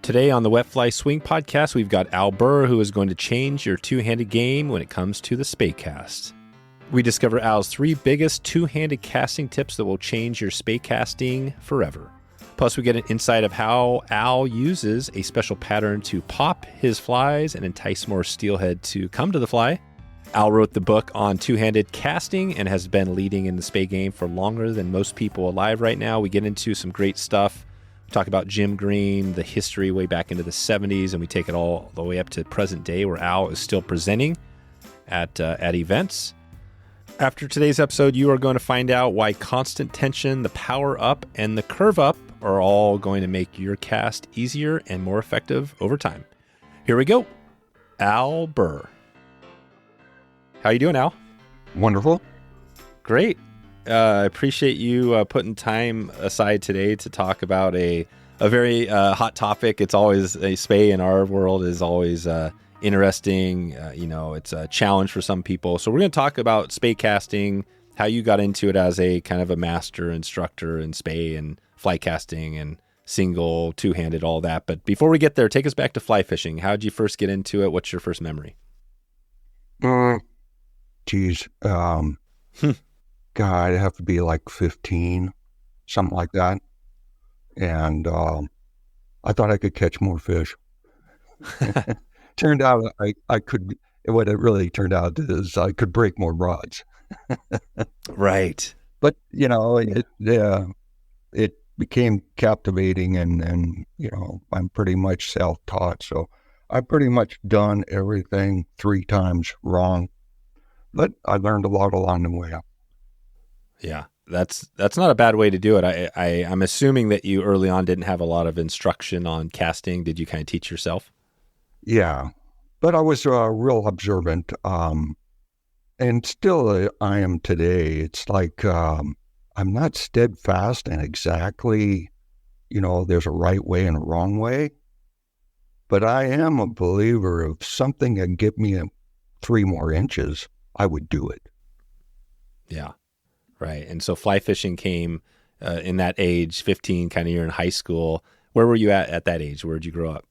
Today on the Wet Fly Swing podcast, we've got Al Burr, who is going to change your two-handed game when it comes to the Spey cast. We discover Al's 3 biggest two-handed casting tips that will change your Spey casting forever. Plus, we get an insight of how Al uses a special pattern to pop his flies and entice more steelhead to come to the fly. Al wrote the book on two-handed casting and has been leading in the Spey game for longer than most people alive right now. We get into some great stuff. Talk about Jim Green, the history way back into the 70s, and we take it all the way up to present day where Al is still presenting at events. After today's episode, you are going to find out why constant tension, the power up, and the curve up are all going to make your cast easier and more effective over time. Here we go. Al Burr. How you doing, Al? Wonderful. Great. I appreciate you putting time aside today to talk about a very hot topic. It's always a Spey in our world is always interesting. It's a challenge for some people. So we're going to talk about Spey casting, how you got into it as a kind of a master instructor in Spey and fly casting and single, two-handed, all that. But before we get there, take us back to fly fishing. How did you first get into it? What's your first memory? God, I'd have to be like 15, something like that. And I thought I could catch more fish. Turned out I could, what it really turned out is I could break more rods. Right. But, it became captivating and I'm pretty much self-taught. So I've pretty much done everything 3 times wrong. But I learned a lot along the way. Yeah, that's not a bad way to do it. I'm assuming that you early on didn't have a lot of instruction on casting. Did you kind of teach yourself? Yeah, but I was real observant, and still I am today. It's like I'm not steadfast and exactly, there's a right way and a wrong way, but I am a believer of something that give me 3 more inches, I would do it. Yeah. Right. And so fly fishing came in that age, 15, kind of you're in high school. Where were you at that age? Where did you grow up?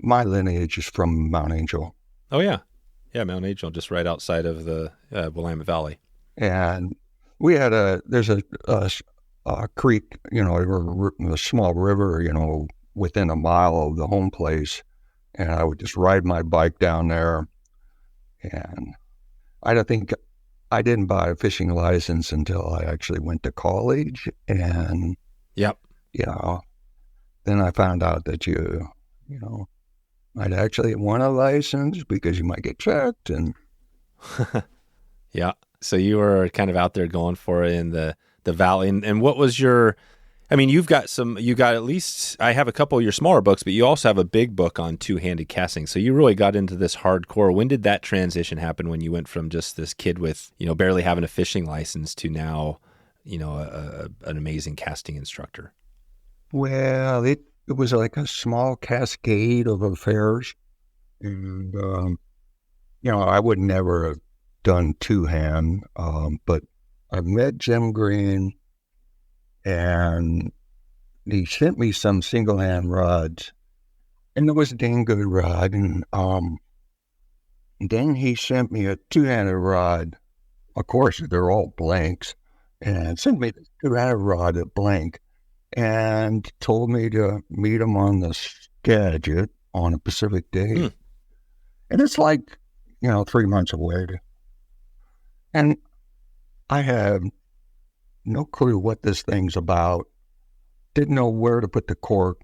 My lineage is from Mount Angel. Oh, yeah. Yeah, Mount Angel, just right outside of the Willamette Valley. And we had there's a creek, a small river, within a mile of the home place. And I would just ride my bike down there. And I didn't buy a fishing license until I actually went to college. And, yep. Then I found out that I'd actually want a license because you might get checked. And yeah. So you were kind of out there going for it in the valley. And what was you got at least, I have a couple of your smaller books, but you also have a big book on two-handed casting. So you really got into this hardcore. When did that transition happen when you went from just this kid with, barely having a fishing license to now, an amazing casting instructor? Well, it was like a small cascade of affairs. And, I would never have done two-hand, but I met Jim Green, and he sent me some single-hand rods, and it was a dang good rod. And then he sent me a two-handed rod. Of course, they're all blanks, and sent me the two-handed rod at blank, and told me to meet him on the Skagit on a Pacific day. And it's like, 3 months away. And I have no clue what this thing's about. Didn't know where to put the cork.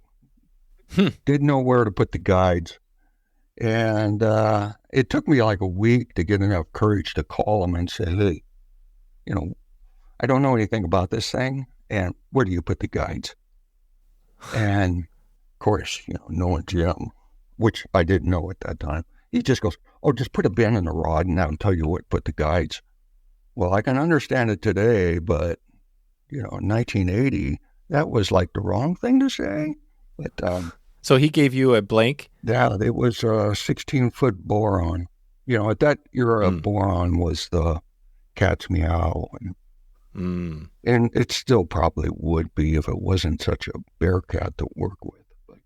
Didn't know where to put the guides. And it took me like a week to get enough courage to call him and say, hey, I don't know anything about this thing. And where do you put the guides? And of course, knowing Jim, which I didn't know at that time, he just goes, oh, just put a bend in the rod and that'll tell you where to put the guides. Well, I can understand it today, but in 1980, that was like the wrong thing to say. But so he gave you a blank? Yeah, it was a 16-foot boron. At that era, boron was the cat's meow. And Mm. And it still probably would be if it wasn't such a bearcat to work with. But,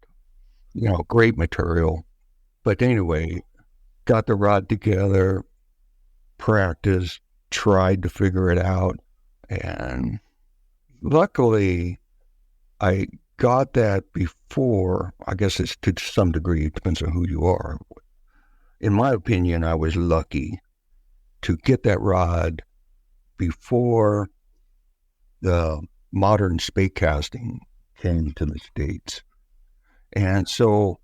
great material. But anyway, got the rod together, practiced, tried to figure it out. And luckily, I got that before. I guess it's to some degree, it depends on who you are. In my opinion, I was lucky to get that rod before the modern Spey casting came to the States. And so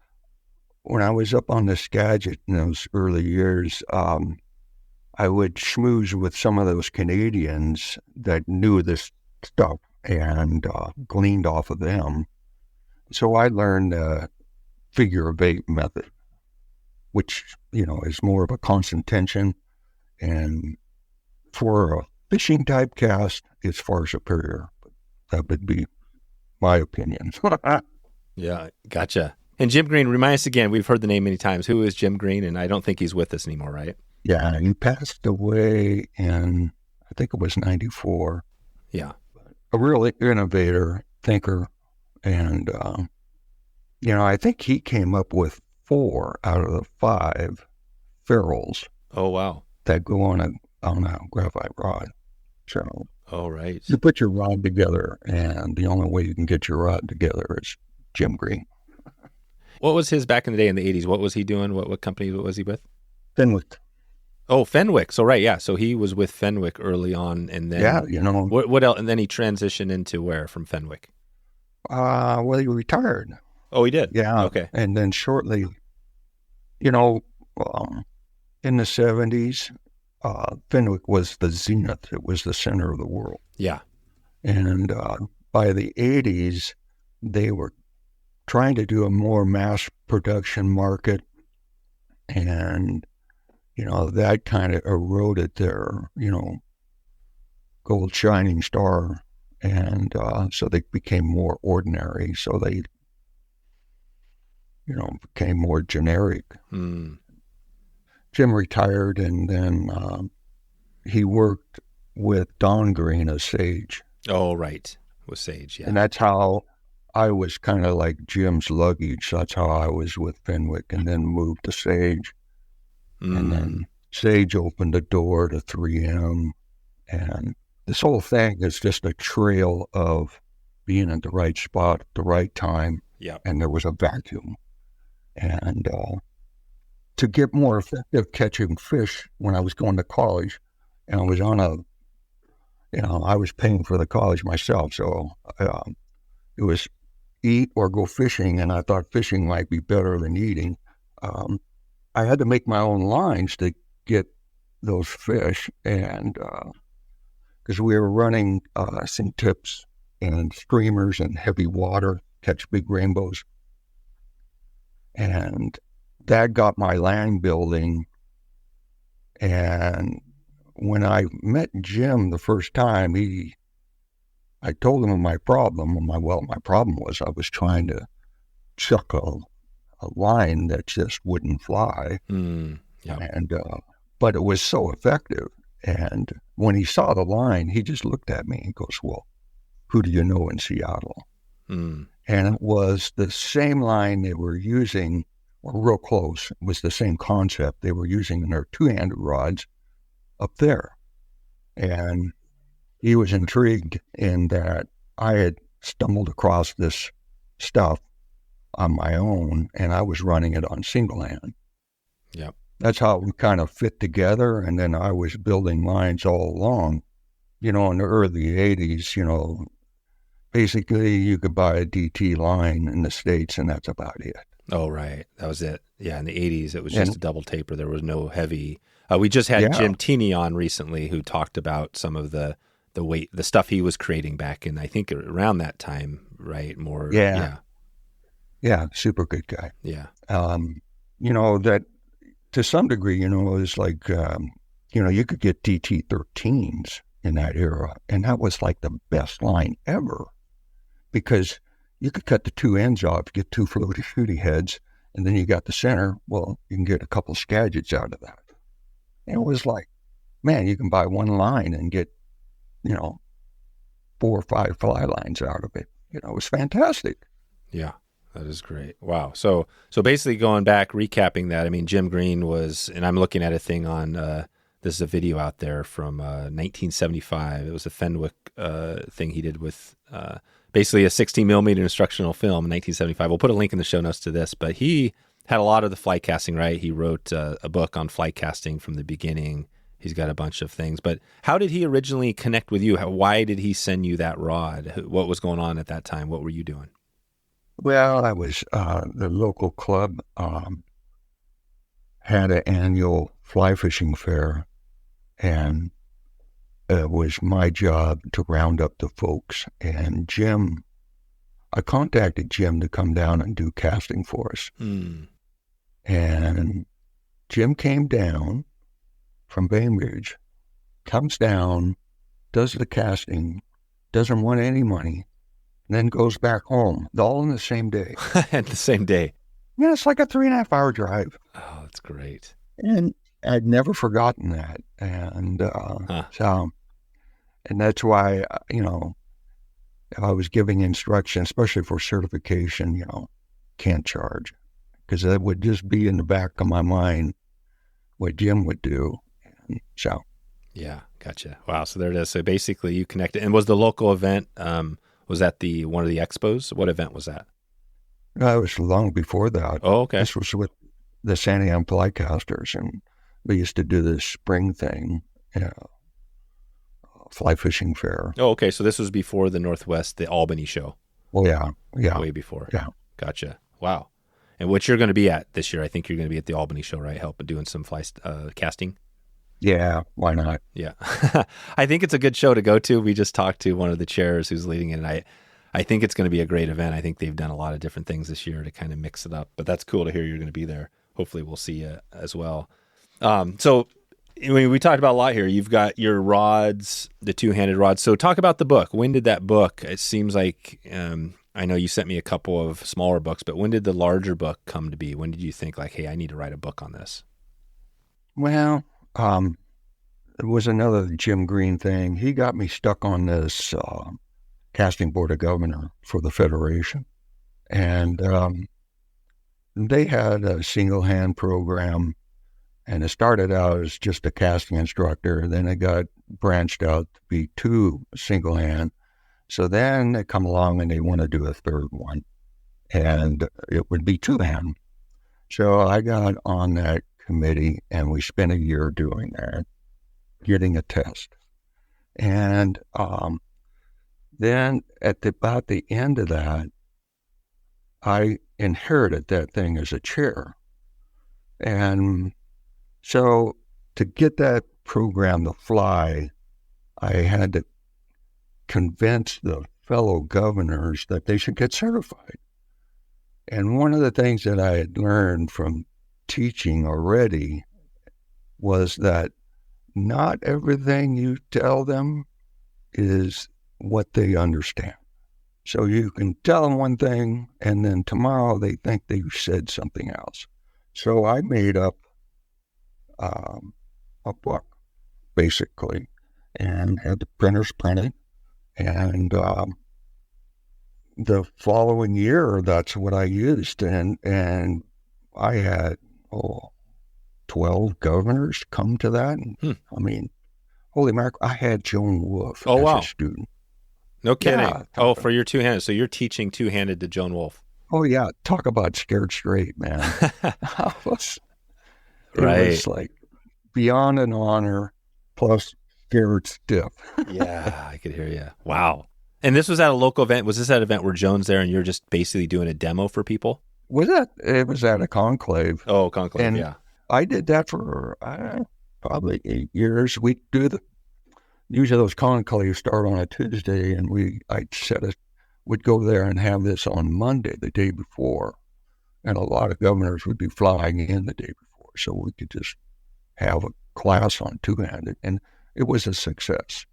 when I was up on the Skagit in those early years, I would schmooze with some of those Canadians that knew this stuff and gleaned off of them. So I learned the figure of eight method, which, is more of a constant tension. And for a fishing type cast, it's far superior. That would be my opinion. Yeah, gotcha. And Jim Green, remind us again, we've heard the name many times. Who is Jim Green? And I don't think he's with us anymore, right? Yeah, he passed away in, I think it was 94. Yeah. A real innovator, thinker. And, I think he came up with 4 out of the 5 ferrules. Oh, wow. That go on a graphite rod. So oh, right. you put your rod together, and the only way you can get your rod together is Jim Green. What was his back in the day in the 80s? What was he doing? What company was he with? Fenwick. Oh, Fenwick. So, right, yeah. So he was with Fenwick early on, and then... Yeah, What else? And then he transitioned into where from Fenwick? Well, he retired. Oh, he did? Yeah. Okay. And then shortly, in the 70s, Fenwick was the zenith. It was the center of the world. Yeah. And by the 80s, they were trying to do a more mass production market. And, that kind of eroded their, gold shining star. And so they became more ordinary. So they, became more generic. Mm. Jim retired, and then he worked with Don Green as Sage. Oh, right. With Sage, yeah. And that's how I was kind of like Jim's luggage. That's how I was with Fenwick, and then moved to Sage. And then Sage opened the door to 3M. And this whole thing is just a trail of being at the right spot at the right time. Yeah. And there was a vacuum. And to get more effective catching fish when I was going to college, and I was on I was paying for the college myself. So it was eat or go fishing. And I thought fishing might be better than eating. I had to make my own lines to get those fish. And because we were running sink tips and streamers and heavy water, catch big rainbows. And that got my line building. And when I met Jim the first time, I told him my problem. My problem was I was trying to chuck a line that just wouldn't fly. Yeah. And but it was so effective. And when he saw the line, he just looked at me and goes, "Well, who do you know in Seattle?" And it was the same line they were using, or real close. It was the same concept they were using in their two-handed rods up there. And he was intrigued in that I had stumbled across this stuff on my own, and I was running it on single hand. Yep. That's how we kind of fit together. And then I was building lines all along. In the early 80s, basically you could buy a DT line in the States, and that's about it. Oh, right. That was it. Yeah, in the 80s, it was just a double taper. There was no heavy. We just had Jim Teeney on recently, who talked about some of the weight, the stuff he was creating back in, I think, around that time, right? More. Yeah, super good guy. Yeah. That to some degree, is like, you could get DT13s in that era, and that was like the best line ever, because you could cut the two ends off, get two floaty shooty heads, and then you got the center. Well, you can get a couple Skagits out of that. And it was like, man, you can buy one line and get, 4 or 5 fly lines out of it. It was fantastic. Yeah, that is great. Wow. So basically going back, recapping that, I mean, Jim Green was, and I'm looking at a thing on, this is a video out there from 1975. It was a Fenwick thing he did with basically a 16 millimeter instructional film in 1975. We'll put a link in the show notes to this, but he had a lot of the flight casting, right? He wrote a book on flight casting from the beginning. He's got a bunch of things. But how did he originally connect with you? Why did he send you that rod? What was going on at that time? What were you doing? Well, I was, the local club had an annual fly fishing fair, and it was my job to round up the folks. And I contacted Jim to come down and do casting for us. And Jim came down from Bainbridge, comes down, does the casting, doesn't want any money, and then goes back home, all in the same day. At the same day? Yeah, it's like a 3.5-hour drive. Oh, that's great. And I'd never forgotten that. And and that's why, if I was giving instruction, especially for certification, can't charge. Because that would just be in the back of my mind what Jim would do. And so. Yeah, gotcha. Wow, so there it is. So basically you connected. And was the local event, was that one of the expos? What event was that? It was long before that. Oh, okay. This was with the San Diego Flycasters, and we used to do this spring thing, fly fishing fair. Oh, okay. So this was before the Albany show. Oh, yeah. Way before. Yeah. Gotcha. Wow. And what you're going to be at this year, I think you're going to be at the Albany show, right? Doing some fly casting? Yeah, why not? Yeah. I think it's a good show to go to. We just talked to one of the chairs who's leading it, and I think it's going to be a great event. I think they've done a lot of different things this year to kind of mix it up. But that's cool to hear you're going to be there. Hopefully we'll see you as well. So we talked about a lot here. You've got your rods, the two-handed rods. So talk about the book. When did that book, it seems like, I know you sent me a couple of smaller books, but when did the larger book come to be? When did you think like, hey, I need to write a book on this? Well, it was another Jim Green thing. He got me stuck on this casting board of governor for the Federation. And they had a single hand program, and it started out as just a casting instructor. Then it got branched out to be 2 single hand. So then they come along and they want to do a third one, and it would be 2 hand. So I got on that committee, and we spent a year doing that, getting a test. And then about the end of that, I inherited that thing as a chair. And so to get that program to fly, I had to convince the fellow governors that they should get certified. And one of the things that I had learned from teaching already was that not everything you tell them is what they understand. So you can tell them one thing, and then tomorrow they think they said something else. So I made up a book, basically, and had the printers printed. And the following year, that's what I used. And I had 12 governors come to that. I mean, holy mackerel, I had Joan Wolfe as a student. No kidding. Yeah, for your two-handed. So you're teaching two-handed to Joan Wolfe. Oh, yeah. Talk about scared straight, man. It was like beyond an honor plus scared stiff. Yeah, I could hear you. Wow. And this was at a local event. Was this at an event where Joan's there and you're just basically doing a demo for people? It was at a conclave. Oh, conclave, and yeah. I did that for probably 8 years. We do usually those conclaves start on a Tuesday, and we'd go there and have this on Monday, the day before. And a lot of governors would be flying in the day before, so we could just have a class on two-handed, and it was a success.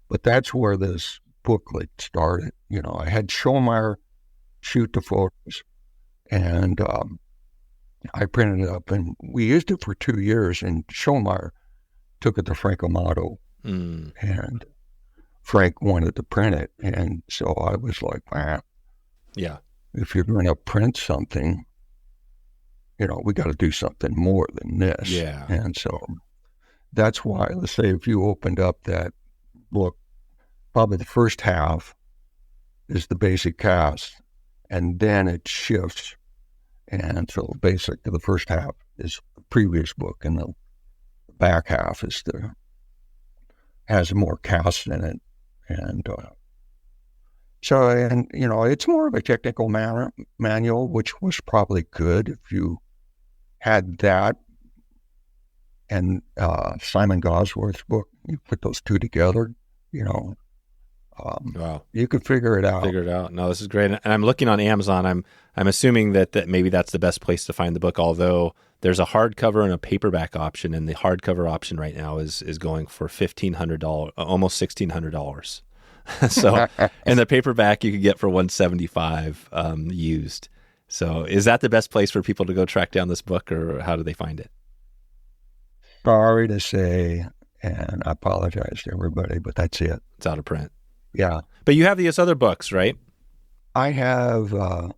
But that's where this booklet started. You know, I had Schollmeyer shoot the photos, and I printed it up, and we used it for 2 years, and Schollmeyer took it to Franco-Mato. And Frank wanted to print it. And so I was like, man, Yeah. if you're going to print something, we got to do something more than this. Yeah. And so that's why, let's say if you opened up that book, probably the first half is the basic cast, and then it shifts. And so basically the first half is the previous book, and the back half has more casts in it. And it's more of a technical manual, which was probably good if you had that and Simon Gosworth's book. You put those two together, Wow. you could figure it out. No, this is great. And I'm looking on Amazon. I'm assuming that maybe that's the best place to find the book, although there's a hardcover and a paperback option, and the hardcover option right now is going for $1,500, almost $1,600. So, and the paperback you could get for $175 used. So is that the best place for people to go track down this book, or how do they find it? Sorry to say, and I apologize to everybody, but that's it. It's out of print. Yeah. But you have these other books, right? I have a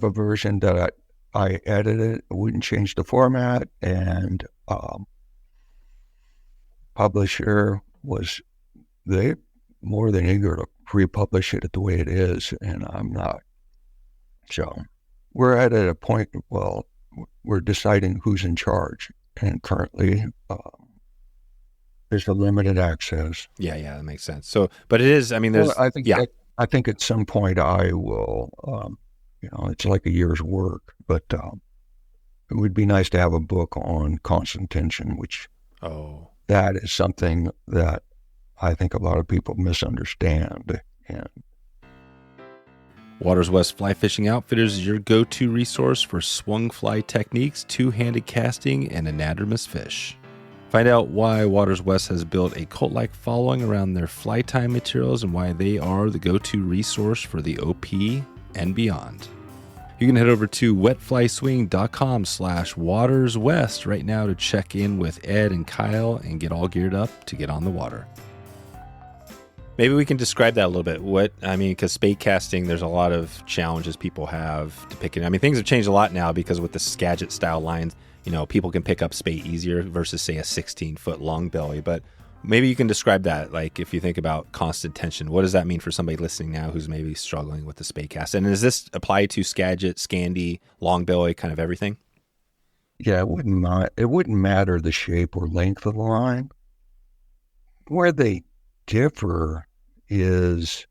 version that I edited, wouldn't change the format, and publisher was more than eager to republish it the way it is, and I'm not. So we're at a point, we're deciding who's in charge, and currently there's a limited access. Yeah, that makes sense. So, but it is, there's, I think at some point I will, it's like a year's work, but it would be nice to have a book on constant tension, which that is something that I think a lot of people misunderstand. And Waters West Fly Fishing Outfitters is your go-to resource for swung fly techniques, two-handed casting, and anadromous fish. Find out why Waters West has built a cult-like following around their fly tying materials and why they are the go-to resource for the OP and beyond. You can head over to wetflyswing.com/waterswest right now to check in with Ed and Kyle and get all geared up to get on the water. Maybe we can describe that a little bit. Because spey casting, there's a lot of challenges people have to pick it. Things have changed a lot now because with the Skagit style lines, people can pick up spey easier versus, say, a 16-foot long belly. But maybe you can describe that. Like, if you think about constant tension, what does that mean for somebody listening now who's maybe struggling with the spey cast? And does this apply to Skagit, Scandi, long belly, kind of everything? Yeah, it wouldn't matter the shape or length of the line. Where they differ is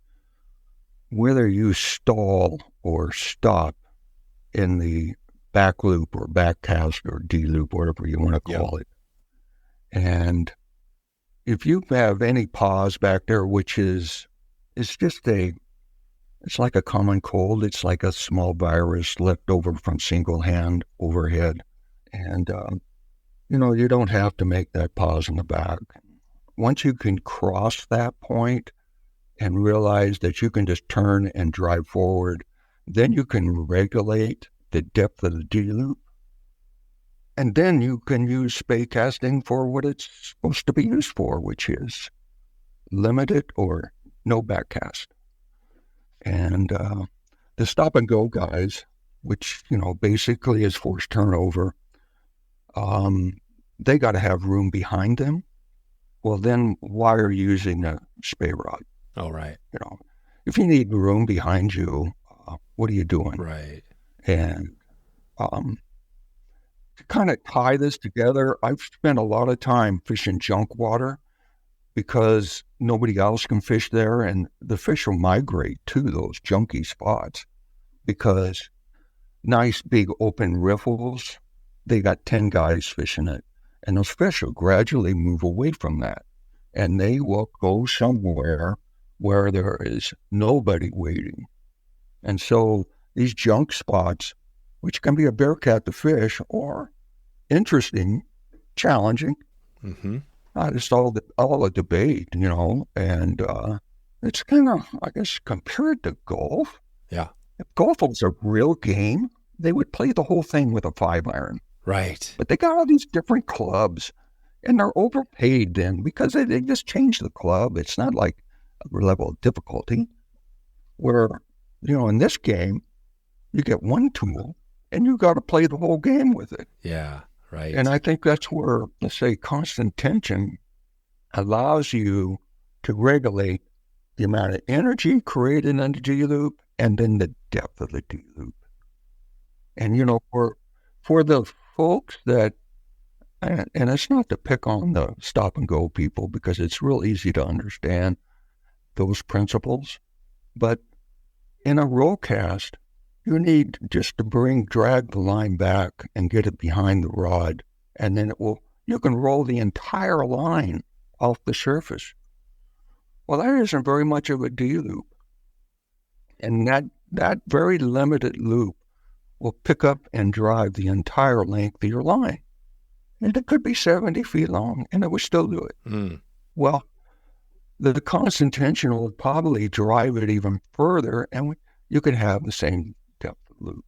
whether you stall or stop in the back loop or back cast or D loop, whatever you want to call it. And if you have any pause back there, which it's like a common cold. It's like a small virus left over from single hand overhead. And, you don't have to make that pause in the back. Once you can cross that point and realize that you can just turn and drive forward, then you can regulate the depth of the D-loop. And then you can use spey casting for what it's supposed to be used for, which is limited or no back cast. And the stop and go guys, which, basically is forced turnover, they got to have room behind them. Well, then why are you using a spey rod? Oh, right. If you need room behind you, what are you doing? Right. And to kind of tie this together, I've spent a lot of time fishing junk water because nobody else can fish there, and the fish will migrate to those junky spots because nice big open riffles, they got 10 guys fishing it, and those fish will gradually move away from that, and they will go somewhere where there is nobody waiting. And so these junk spots, which can be a bearcat to fish or interesting, challenging, it's all a debate, and it's kind of, I guess, compared to golf. Yeah. If golf was a real game, they would play the whole thing with a 5-iron. Right. But they got all these different clubs, And they're overpaid then because they just changed the club. It's not like a level of difficulty where, in this game, you get one tool and you got to play the whole game with it. Yeah, right. And I think that's where, let's say, constant tension allows you to regulate the amount of energy created in the D loop and then the depth of the D loop. And, for the folks that, and it's not to pick on the stop and go people because it's real easy to understand those principles, but in a roll cast, you need just to drag the line back and get it behind the rod, and then you can roll the entire line off the surface. Well, that isn't very much of a D loop. And that very limited loop will pick up and drive the entire length of your line. And it could be 70 feet long, and it would still do it. Mm. Well, the constant tension will probably drive it even further, and you could have the same depth of loop.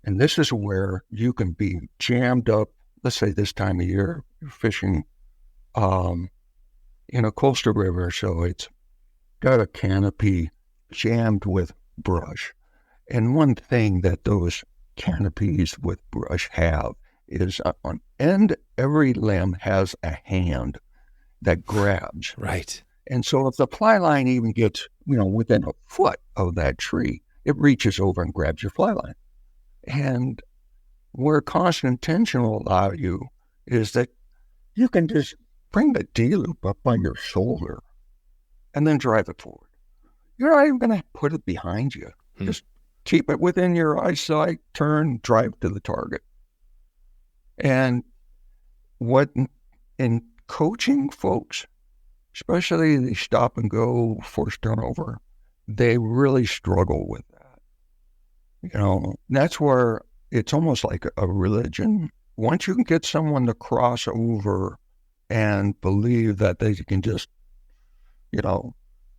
And this is where you can be jammed up. Let's say this time of year, you're fishing in a coastal river, so it's got a canopy jammed with brush. And one thing that those canopies with brush have is on end, every limb has a hand that grabs. Right. And so if the ply line even gets, within a foot of that tree, it reaches over and grabs your fly line. And where constant tension will allow you is that you can just bring the D loop up on your shoulder and then drive it forward. You're not even going to put it behind you. Just keep it within your eyesight, turn, drive to the target. And what in coaching folks, especially the stop and go forced turnover, they really struggle with that. That's where it's almost like a religion. Once you can get someone to cross over and believe that they can just,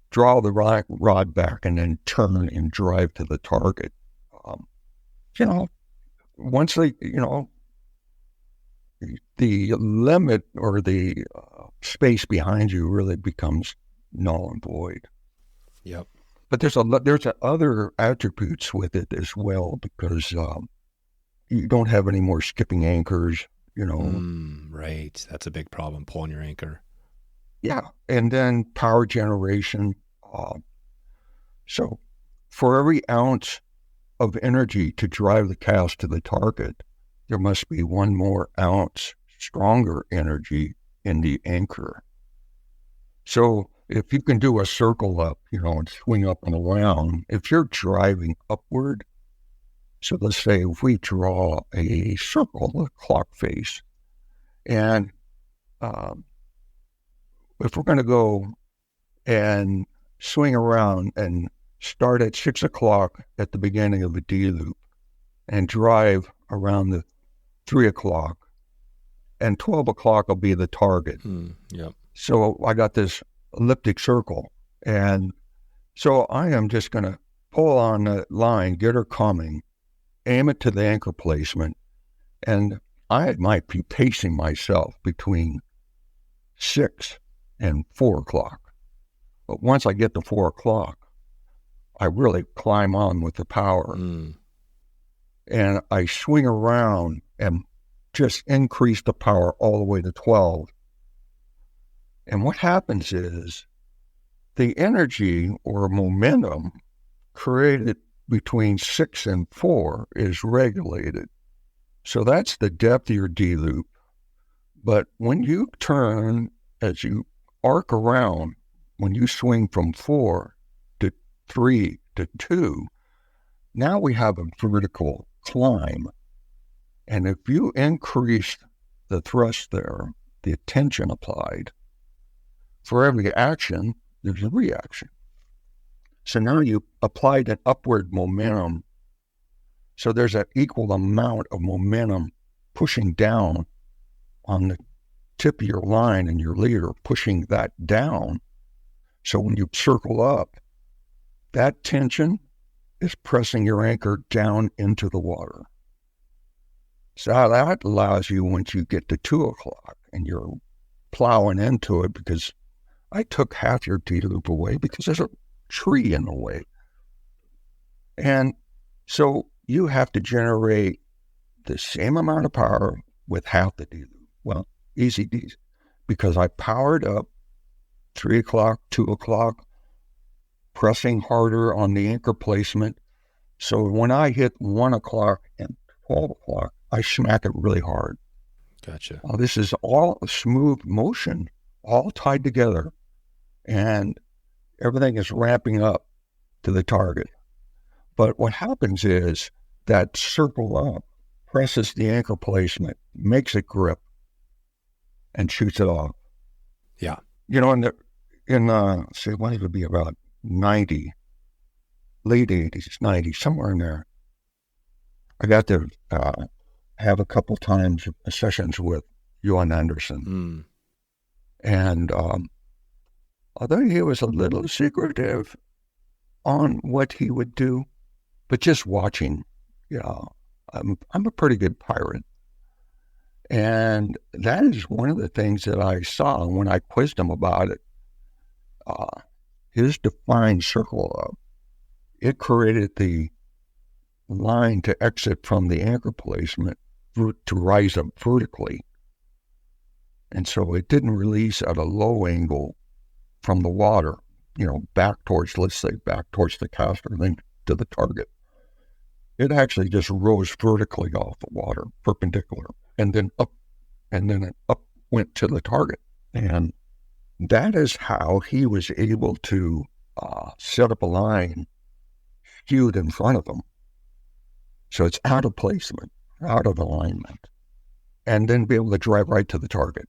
draw the rod back and then turn and drive to the target, once they, the limit or the space behind you really becomes null and void. Yep. But there's other attributes with it as well because you don't have any more skipping anchors, Right. That's a big problem, pulling your anchor. Yeah. And then power generation. So for every ounce of energy to drive the cast to the target, there must be one more ounce stronger energy in the anchor. So if you can do a circle up, and swing up and around, if you're driving upward, so let's say if we draw a circle, a clock face, and if we're going to go and swing around and start at 6 o'clock at the beginning of a D loop and drive around the 3 o'clock, and 12 o'clock will be the target. Yep. So I got this elliptic circle, and so I am just going to pull on the line, get her coming, aim it to the anchor placement, and I might be pacing myself between 6 and 4 o'clock. But once I get to 4 o'clock, I really climb on with the power. And I swing around and just increase the power all the way to 12. And what happens is the energy or momentum created between 6 and 4 is regulated. So that's the depth of your D loop. But when you turn, as you arc around, when you swing from 4 to 3 to 2, now we have a vertical climb. And if you increase the thrust there, the tension applied, for every action, there's a reaction. So now you applied an upward momentum. So there's an equal amount of momentum pushing down on the tip of your line and your leader, pushing that down. So when you circle up, that tension is pressing your anchor down into the water. So that allows you, once you get to 2 o'clock and you're plowing into it, because I took half your T-loop away because there's a tree in the way. And so you have to generate the same amount of power with half the D-loop. Well, easy D's, because I powered up 3 o'clock, 2 o'clock, pressing harder on the anchor placement. So when I hit 1 o'clock and 12 o'clock, I smack it really hard. Gotcha. This is all smooth motion, all tied together, and everything is ramping up to the target. But what happens is that circle up presses the anchor placement, makes it grip, and shoots it off. Yeah. You know, say, what would be about 90, late 80s, 90s, somewhere in there, I got to have a couple times sessions with Johan Anderson. And although he was a little secretive on what he would do, but just watching, I'm a pretty good pirate. And that is one of the things that I saw when I quizzed him about it. His defined circle up, it created the line to exit from the anchor placement to rise up vertically. And so it didn't release at a low angle from the water, back towards the caster, then to the target. It actually just rose vertically off the water, perpendicular, and then up went to the target. And that is how he was able to set up a line skewed in front of him. So it's out of placement, out of alignment, and then be able to drive right to the target.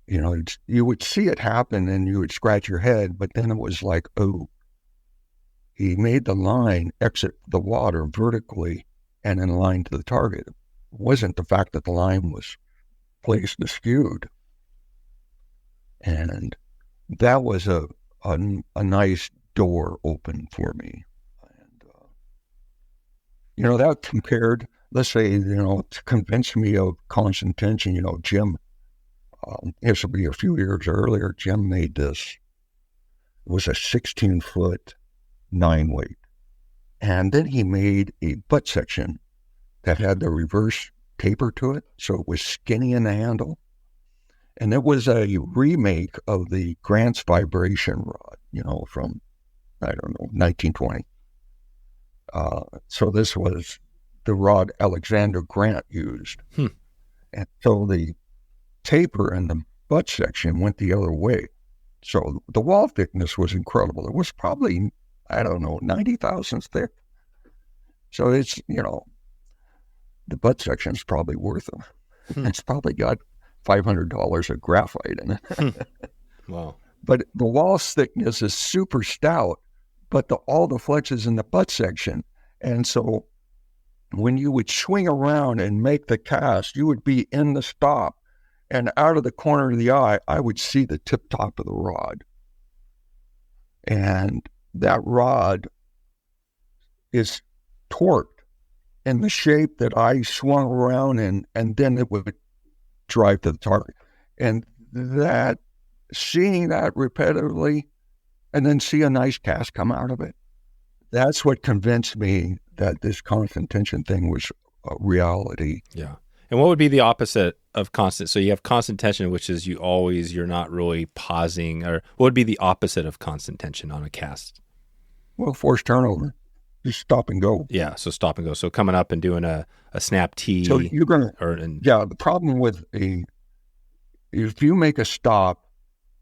You would see it happen and you would scratch your head, but then it was like, oh, he made the line exit the water vertically and in line to the target. It wasn't the fact that the line was placed skewed. And that was a nice door open for me. And, that compared, let's say, to convince me of constant tension, Jim, this will be a few years earlier, Jim made this. It was a 16-foot 9-weight. And then he made a butt section that had the reverse taper to it, so it was skinny in the handle. And it was a remake of the Grant's vibration rod, from, 1920. So this was the rod Alexander Grant used. And so the taper and the butt section went the other way. So the wall thickness was incredible. It was probably, 90 thousandths thick. So it's, the butt section is probably worth it. It's probably got $500 of graphite in it. Wow. But the wall thickness is super stout, but all the flex is in the butt section. And so when you would swing around and make the cast, you would be in the stop, and out of the corner of the eye, I would see the tip top of the rod. And that rod is torqued in the shape that I swung around in, and then it would drive to the target. And seeing that repetitively, and then see a nice cast come out of it, that's what convinced me that this constant tension thing was a reality. Yeah. And what would be the opposite of constant? So you have constant tension, which is you're not really pausing, or what would be the opposite of constant tension on a cast? Well, forced turnover. Just stop and go. Yeah, so stop and go. So coming up and doing a snap T. So you're going to, the problem with if you make a stop,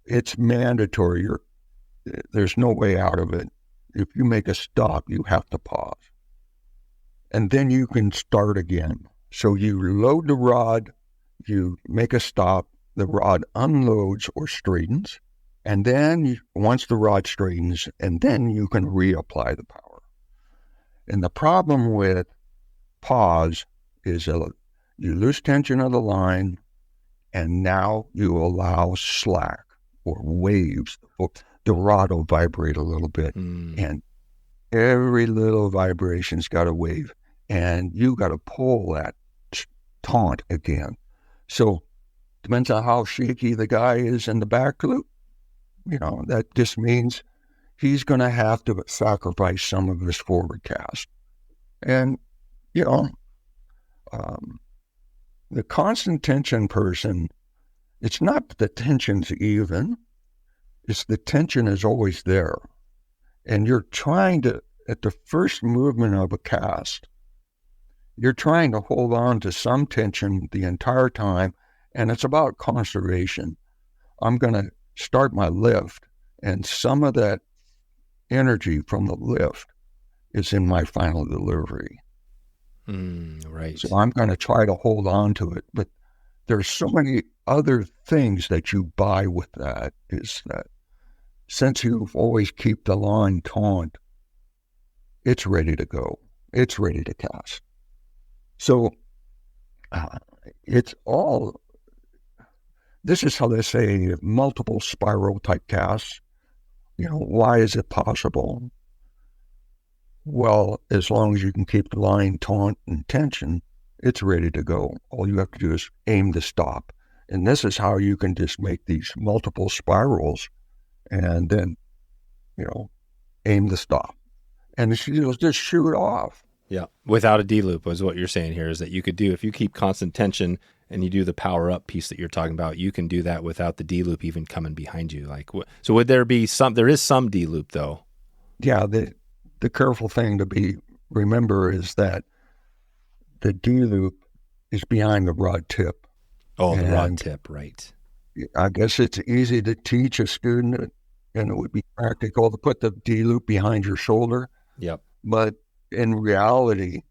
it's mandatory. There's no way out of it. If you make a stop, you have to pause. And then you can start again. So you load the rod, you make a stop, the rod unloads or straightens, and then once the rod straightens, and then you can reapply the power. And the problem with pause is you lose tension of the line, and now you allow slack or waves. The rod will vibrate a little bit, and every little vibration's got a wave, and you got to pull that taunt again. So Depends on how shaky the guy is in the back loop. That just means he's going to have to sacrifice some of his forward cast. And, the constant tension person, it's not that the tension's even, it's the tension is always there. And you're trying to, at the first movement of a cast, you're trying to hold on to some tension the entire time, and it's about conservation. I'm going to start my lift, and some of that energy from the lift is in my final delivery. Right. So I'm going to try to hold on to it. But there's so many other things that you buy with that, is that since you've always keep the line taut, it's ready to go. It's ready to cast. So it's all, this is how they say multiple spiral type casts. Why is it possible? Well, as long as you can keep the line taut and tension, it's ready to go. All you have to do is aim to stop. And this is how you can just make these multiple spirals and then, aim to stop. And you'll just shoot off. Yeah. Without a D-loop is what you're saying here, is that you could do, if you keep constant tension and you do the power up piece that you're talking about, you can do that without the D-loop even coming behind you. So would there be there is some D-loop though? Yeah. The careful thing to remember is that the D-loop is behind the rod tip. Oh, the rod tip, right. I guess it's easy to teach a student, and it would be practical to put the D-loop behind your shoulder. Yep. But in reality,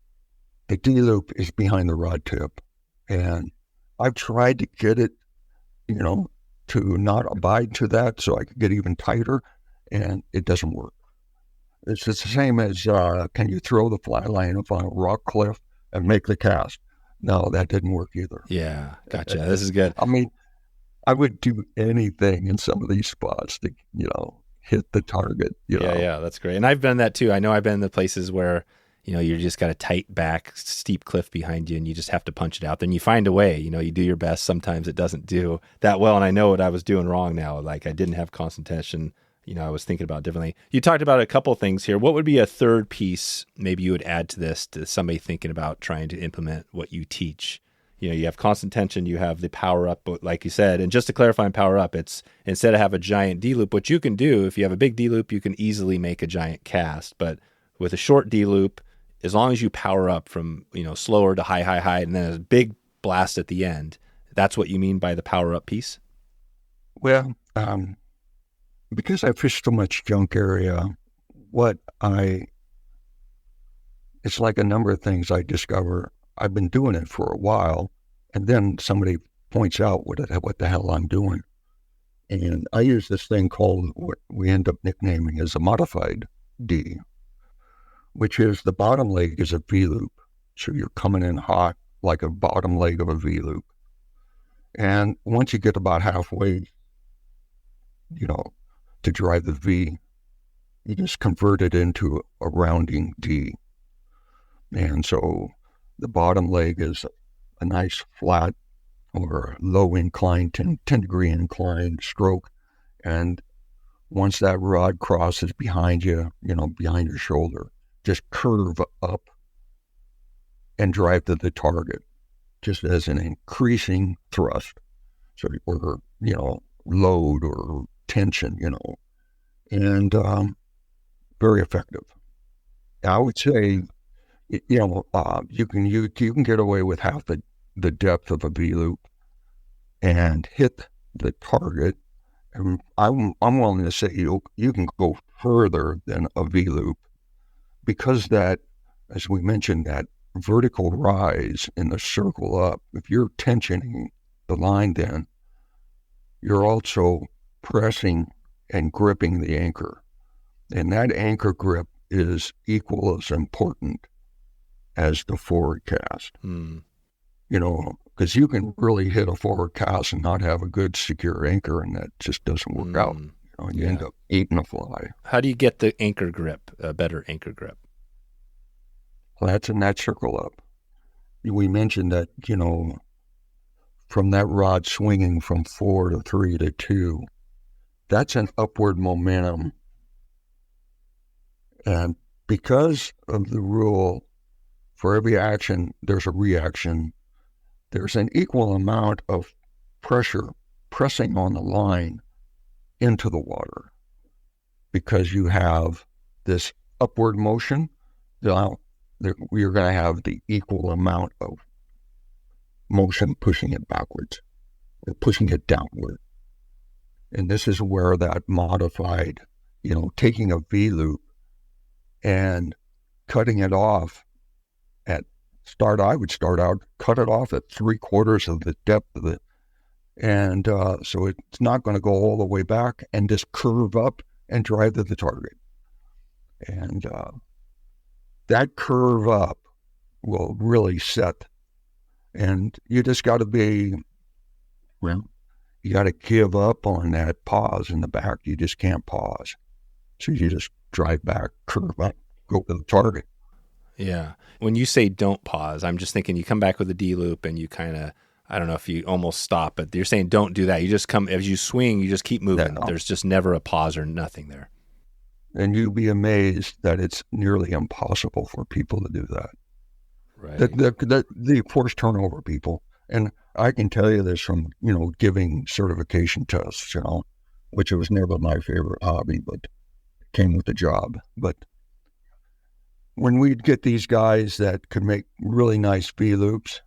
the D-loop is behind the rod tip. And I've tried to get it, to not abide to that so I could get even tighter, and it doesn't work. It's the same as, can you throw the fly line up on a rock cliff and make the cast? No, that didn't work either. Yeah, gotcha. This is good. I mean, I would do anything in some of these spots to, hit the target. Yeah, that's great. And I've done that too. I know I've been in the places where, you just got a tight back, steep cliff behind you, and you just have to punch it out. Then you find a way. You do your best. Sometimes it doesn't do that well, and I know what I was doing wrong now. Like I didn't have constant tension. I was thinking about it differently. You talked about a couple of things here. What would be a third piece maybe you would add to this, to somebody thinking about trying to implement what you teach? You have constant tension, you have the power up, like you said. And just to clarify on power up, it's instead of have a giant D loop, what you can do, if you have a big D loop, you can easily make a giant cast. But with a short D loop, as long as you power up from, slower to high, and then a big blast at the end, that's what you mean by the power up piece? Well, because I fish so much junk area, it's like a number of things I discover. I've been doing it for a while, and then somebody points out what the hell I'm doing. And I use this thing called, what we end up nicknaming as a modified D, which is the bottom leg is a V-loop. So you're coming in hot like a bottom leg of a V-loop. And once you get about halfway, to drive the V, you just convert it into a rounding D. And so the bottom leg is a nice flat or low incline, 10 degree incline stroke. And once that rod crosses behind you, behind your shoulder, just curve up and drive to the target, just as an increasing thrust. So, or, load or tension, and very effective. I would say, you can get away with half the depth of a V-loop and hit the target. And I'm willing to say you can go further than a V-loop, because that, as we mentioned, that vertical rise in the circle up, if you're tensioning the line, then you're also pressing and gripping the anchor. And that anchor grip is equal as important as the forward cast. Because you can really hit a forward cast and not have a good secure anchor, and that just doesn't work out. You end up eating a fly. How do you get the anchor grip, a better anchor grip? Well, that's in that circle up. We mentioned that, from that rod swinging from 4 to 3 to 2, that's an upward momentum. And because of the rule, for every action, there's a reaction. There's an equal amount of pressure pressing on the line into the water because you have this upward motion. Now, you're going to have the equal amount of motion pushing it backwards or pushing it downward. And this is where that modified, taking a V-loop and cutting it off I would start out, cut it off at 3/4 of the depth of it. And so it's not going to go all the way back and just curve up and drive to the target. And that curve up will really set. And you just got to you got to give up on that pause in the back. You just can't pause. So you just drive back, curve up, go to the target. Yeah. When you say don't pause, I'm just thinking you come back with a D loop and you kind of, I don't know if you almost stop, but you're saying don't do that. You just come, as you swing, you just keep moving. Yeah. There's just never a pause or nothing there. And you'd be amazed that it's nearly impossible for people to do that. Right. The forced turnover people. And I can tell you this from, giving certification tests, which was never my favorite hobby, but it came with the job. But when we'd get these guys that could make really nice V-loops,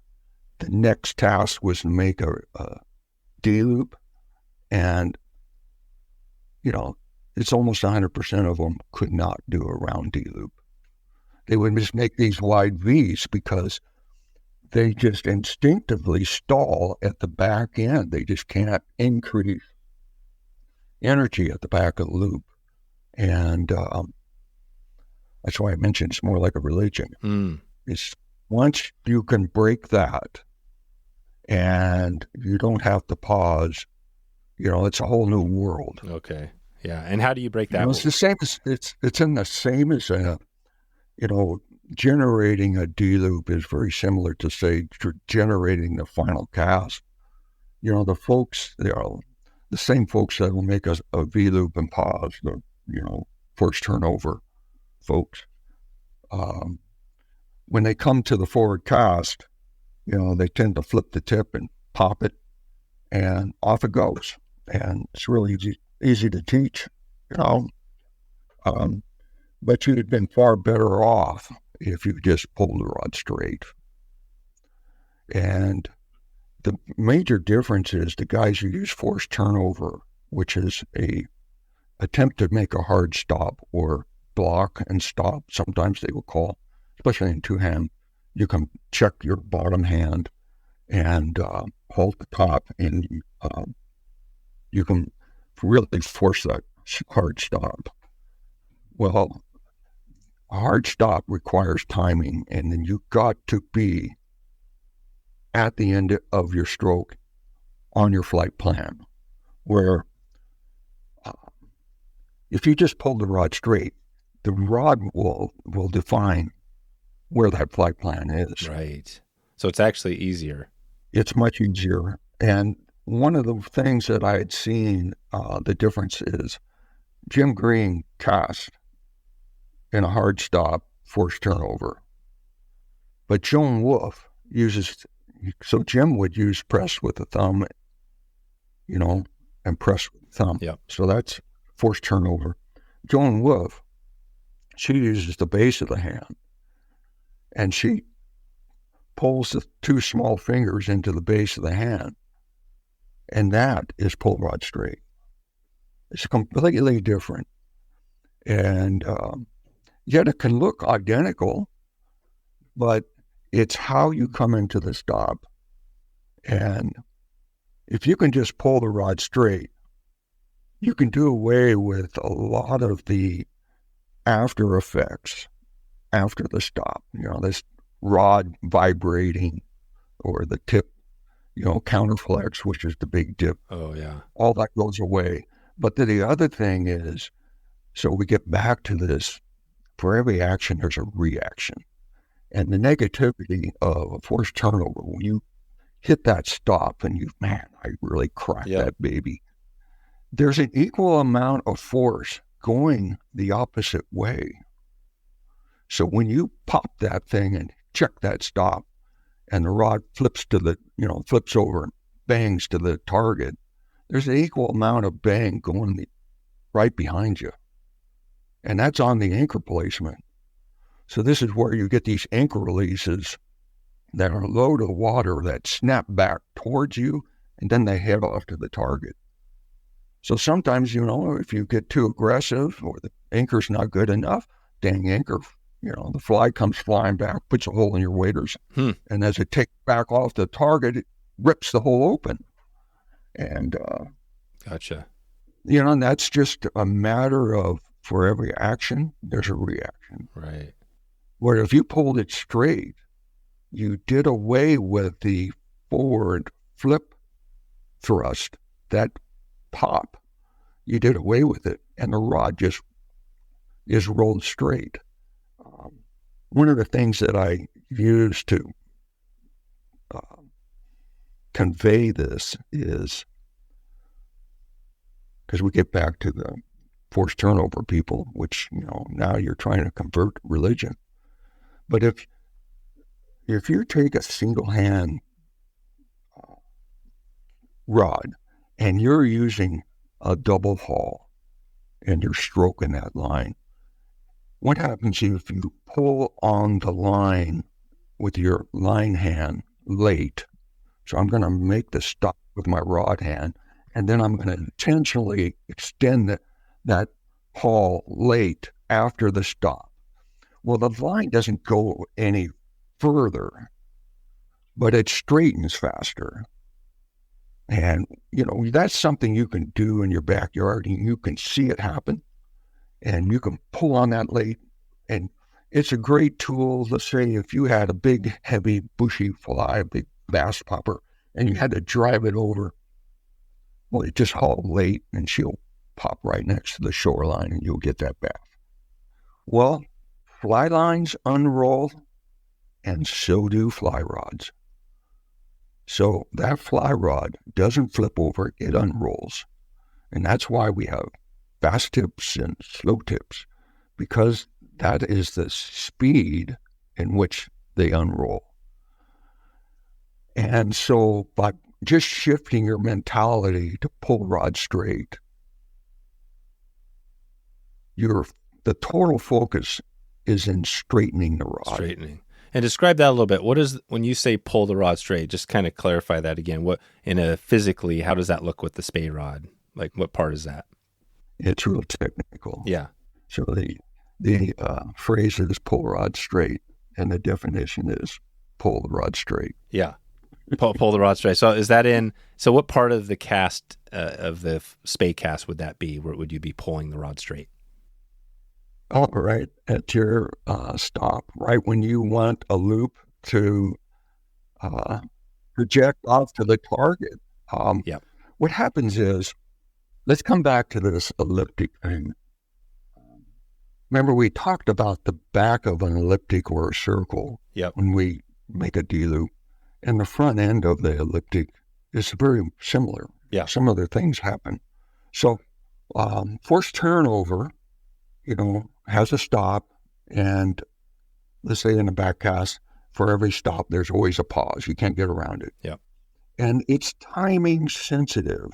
the next task was to make a D-loop. And, it's almost 100% of them could not do a round D-loop. They would just make these wide Vs because they just instinctively stall at the back end. They just can't increase energy at the back of the loop. And that's why I mentioned it's more like a religion. It's once you can break that and you don't have to pause, it's a whole new world. Okay. Yeah. And how do you break that? It's the same as it's in the same as generating a D-loop is very similar to, say, generating the final cast. The folks, the same folks that will make a V-loop and pause, the, first turnover folks. When they come to the forward cast, they tend to flip the tip and pop it, and off it goes. And it's really easy to teach, but you'd have been far better off if you just pulled the rod straight. And the major difference is the guys who use forced turnover, which is a attempt to make a hard stop or block and stop. Sometimes they will call, especially in two-hand, you can check your bottom hand and hold the top, and you can really force that hard stop. Well, a hard stop requires timing, and then you've got to be at the end of your stroke on your flight plan, where if you just pull the rod straight, the rod will define where that flight plan is. Right. So it's actually easier. It's much easier. And one of the things that I had seen, the difference is Jim Green cast in a hard stop, forced turnover. But Joan Wolf so Jim would use press with the thumb, and press with the thumb. Yep. So that's forced turnover. Joan Wolf, she uses the base of the hand, and she pulls the two small fingers into the base of the hand, and that is pull rod straight. It's completely different. And yet it can look identical, but it's how you come into the stop. And if you can just pull the rod straight, you can do away with a lot of the after effects after the stop. This rod vibrating or the tip, counterflex, which is the big dip. Oh, yeah. All that goes away. But then the other thing is, so we get back to this, for every action, there's a reaction. And the negativity of a forced turnover, when you hit that stop and man, I really cracked Yep. that baby. There's an equal amount of force going the opposite way. So when you pop that thing and check that stop and the rod flips over and bangs to the target, there's an equal amount of bang going right behind you. And that's on the anchor placement. So this is where you get these anchor releases that are low to the water that snap back towards you, and then they head off to the target. So sometimes, if you get too aggressive or the anchor's not good enough, dang anchor, the fly comes flying back, puts a hole in your waders. And as it takes back off the target, it rips the hole open. And, Gotcha. And that's just a matter of, for every action, there's a reaction. Right. Where if you pulled it straight, you did away with the forward flip thrust, that pop. You did away with it, and the rod just is rolled straight. One of the things that I use to convey this is, because we get back to the forced turnover people, which, now you're trying to convert religion. But if you take a single hand rod and you're using a double haul and you're stroking that line, what happens if you pull on the line with your line hand late? So I'm going to make the stop with my rod hand, and then I'm going to intentionally extend that haul late after the stop. Well, the line doesn't go any further, but it straightens faster. And, that's something you can do in your backyard, and you can see it happen, and you can pull on that late. And it's a great tool. Let's say if you had a big, heavy, bushy fly, a big bass popper, and you had to drive it over, well, you just haul late, and she'll pop right next to the shoreline, and you'll get that bass. Well, fly lines unroll, and so do fly rods. So that fly rod doesn't flip over, it unrolls. And that's why we have fast tips and slow tips, because that is the speed in which they unroll. And so by just shifting your mentality to pull rod straight, the total focus is in straightening the rod. Straightening. And describe that a little bit. What is, when you say pull the rod straight, just kind of clarify that again. What, physically, how does that look with the Spey rod? Like, what part is that? It's real technical. Yeah. So the phrase is pull rod straight, and the definition is pull the rod straight. Yeah. Pull the rod straight. So is that so what part of the cast, of the Spey cast would that be? Where would you be pulling the rod straight? All right, at your stop, right when you want a loop to project off to the target. Yep. What happens is, let's come back to this elliptic thing. Remember, we talked about the back of an elliptic or a circle. Yep. When we make a D-loop, and the front end of the elliptic is very similar. Yeah. Some other things happen. So forced turnover, has a stop, and let's say in a back cast, for every stop, there's always a pause. You can't get around it. Yeah. And it's timing sensitive,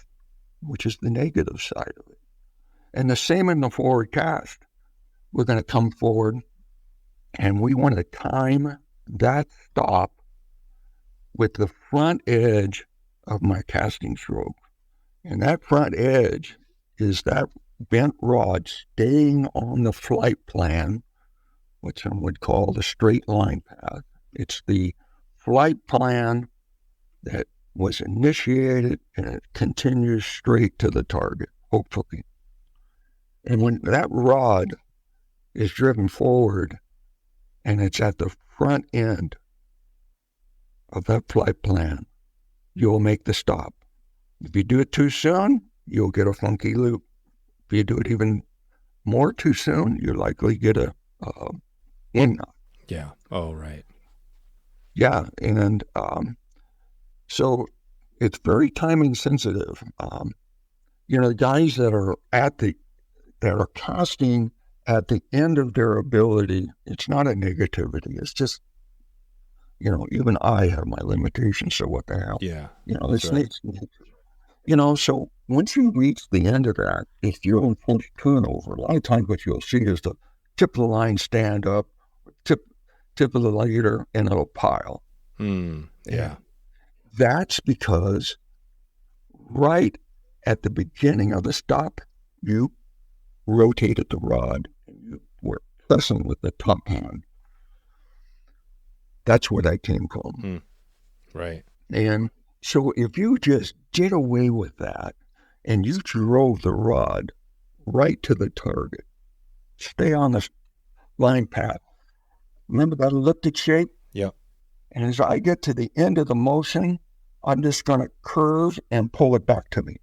which is the negative side of it. And the same in the forward cast. We're going to come forward, and we want to time that stop with the front edge of my casting stroke. And that front edge is that bent rod staying on the flight plan, what some would call the straight line path. It's the flight plan that was initiated, and it continues straight to the target, hopefully. And when that rod is driven forward and it's at the front end of that flight plan, you'll make the stop. If you do it too soon, you'll get a funky loop. If you do it even more too soon, you'll likely get a in knot. Yeah. Oh, right. Yeah, and So it's very timing sensitive. The guys that are casting at the end of their ability, it's not a negativity. It's just, even I have my limitations. So what the hell? Yeah. It's so once you reach the end of that, if you're on first turnover, a lot of times what you'll see is the tip of the line stand up, tip of the leader, and it'll pile. Yeah. And that's because right at the beginning of the stop, you rotated the rod and you were pressing with the top hand. That's where that came from. Right. And so if you just did away with that and you drove the rod right to the target, stay on the line path. Remember that elliptic shape? Yeah. And as I get to the end of the motion, I'm just going to curve and pull it back to me.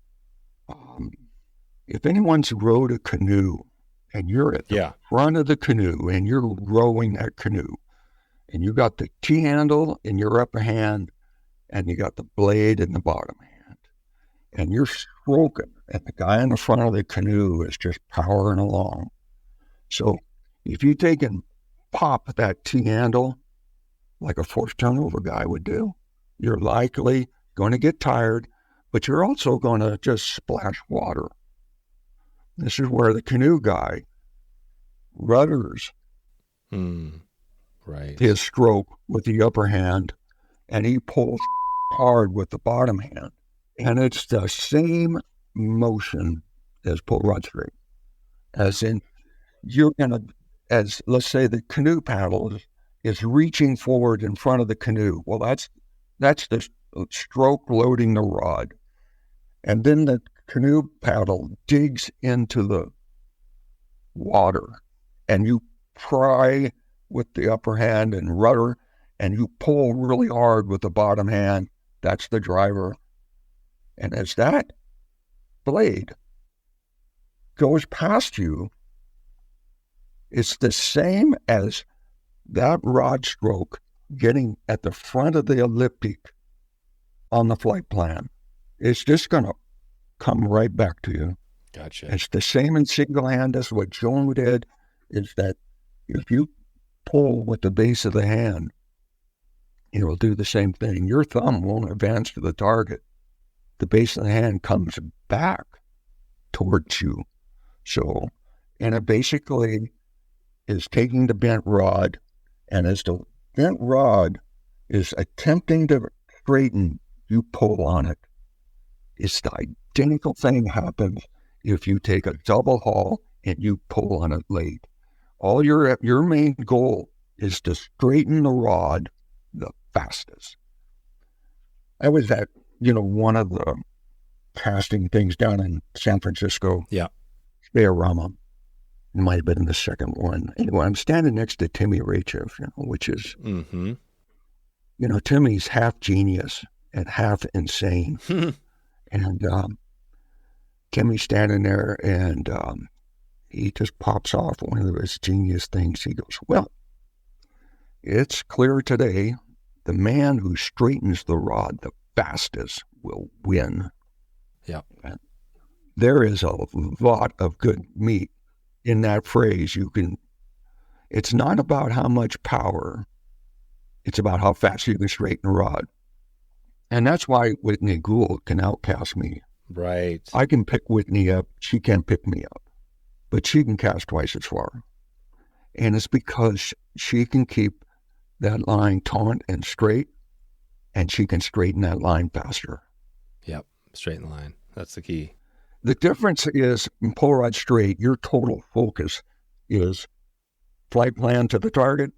If anyone's rowed a canoe and you're at the front of the canoe and you're rowing that canoe and you got the T-handle in your upper hand and you got the blade in the bottom hand and you're stroking and the guy in the front of the canoe is just powering along. So if you take and pop that T-handle like a forced turnover guy would do, you're likely going to get tired, but you're also going to just splash water. This is where the canoe guy rudders his stroke with the upper hand, and he pulls hard with the bottom hand. And it's the same motion as pull rod straight. As in, you're going to, as let's say the canoe paddle is reaching forward in front of the canoe. Well, that's the stroke loading the rod. And then the canoe paddle digs into the water and you pry with the upper hand and rudder and you pull really hard with the bottom hand. That's the driver. And as that blade goes past you, it's the same as that rod stroke getting at the front of the elliptic on the flight plan. It's just going to come right back to you. Gotcha. It's the same in single hand as what Joan did, is that if you pull with the base of the hand, it'll do the same thing. Your thumb won't advance to the target. The base of the hand comes back towards you. So, and it basically is taking the bent rod, and as the bent rod is attempting to straighten, you pull on it. It's the identical thing happens if you take a double haul and you pull on it late. All your main goal is to straighten the rod the fastest. I was at, one of the casting things down in San Francisco. Yeah. Spey. It might have been the second one. Anyway, I'm standing next to Tim Rajeff, which is, Timmy's half genius and half insane. And Timmy's standing there and he just pops off one of his genius things. He goes, well, it's clear today the man who straightens the rod the fastest will win. Yeah. There is a lot of good meat in that phrase. It's not about how much power, it's about how fast you can straighten a rod. And that's why Whitney Gould can outcast me. Right. I can pick Whitney up. She can't pick me up. But she can cast twice as far. And it's because she can keep that line taut and straight, and she can straighten that line faster. Yep. Straighten the line. That's the key. The difference is in pull rod straight, your total focus is flight plan to the target,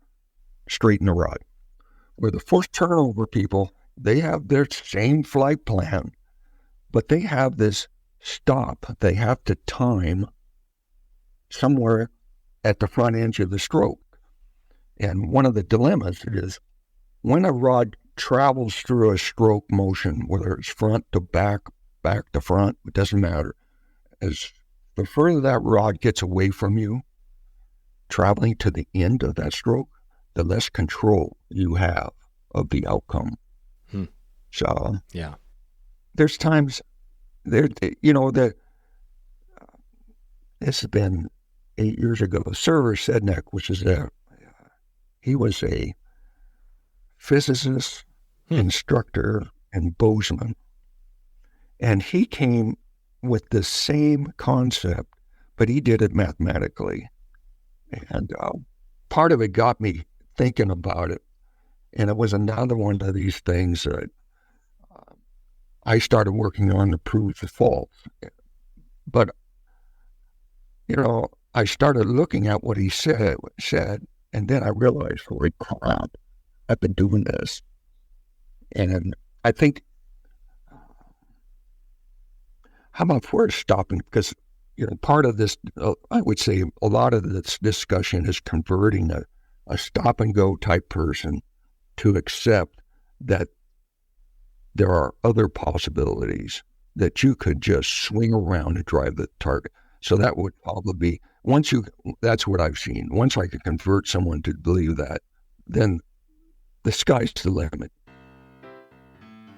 straighten the rod. Where the first turnover people, they have their same flight plan, but they have this stop. They have to time somewhere at the front edge of the stroke. And one of the dilemmas is when a rod travels through a stroke motion, whether it's front to back, back to front, it doesn't matter. As the further that rod gets away from you, traveling to the end of that stroke, the less control you have of the outcome. So Yeah. there's times that this has been 8 years ago. Server Sednek, he was a physicist, instructor, and bozeman. And he came with the same concept, but he did it mathematically. And part of it got me thinking about it. And it was another one of these things that I started working on to prove the false. But, I started looking at what he said, and then I realized, holy crap, I've been doing this. And I think, how about first stopping? Because, part of this, I would say a lot of this discussion is converting a stop and go type person to accept that there are other possibilities that you could just swing around and drive the target. So that would probably be, that's what I've seen. Once I could convert someone to believe that, then the sky's the limit.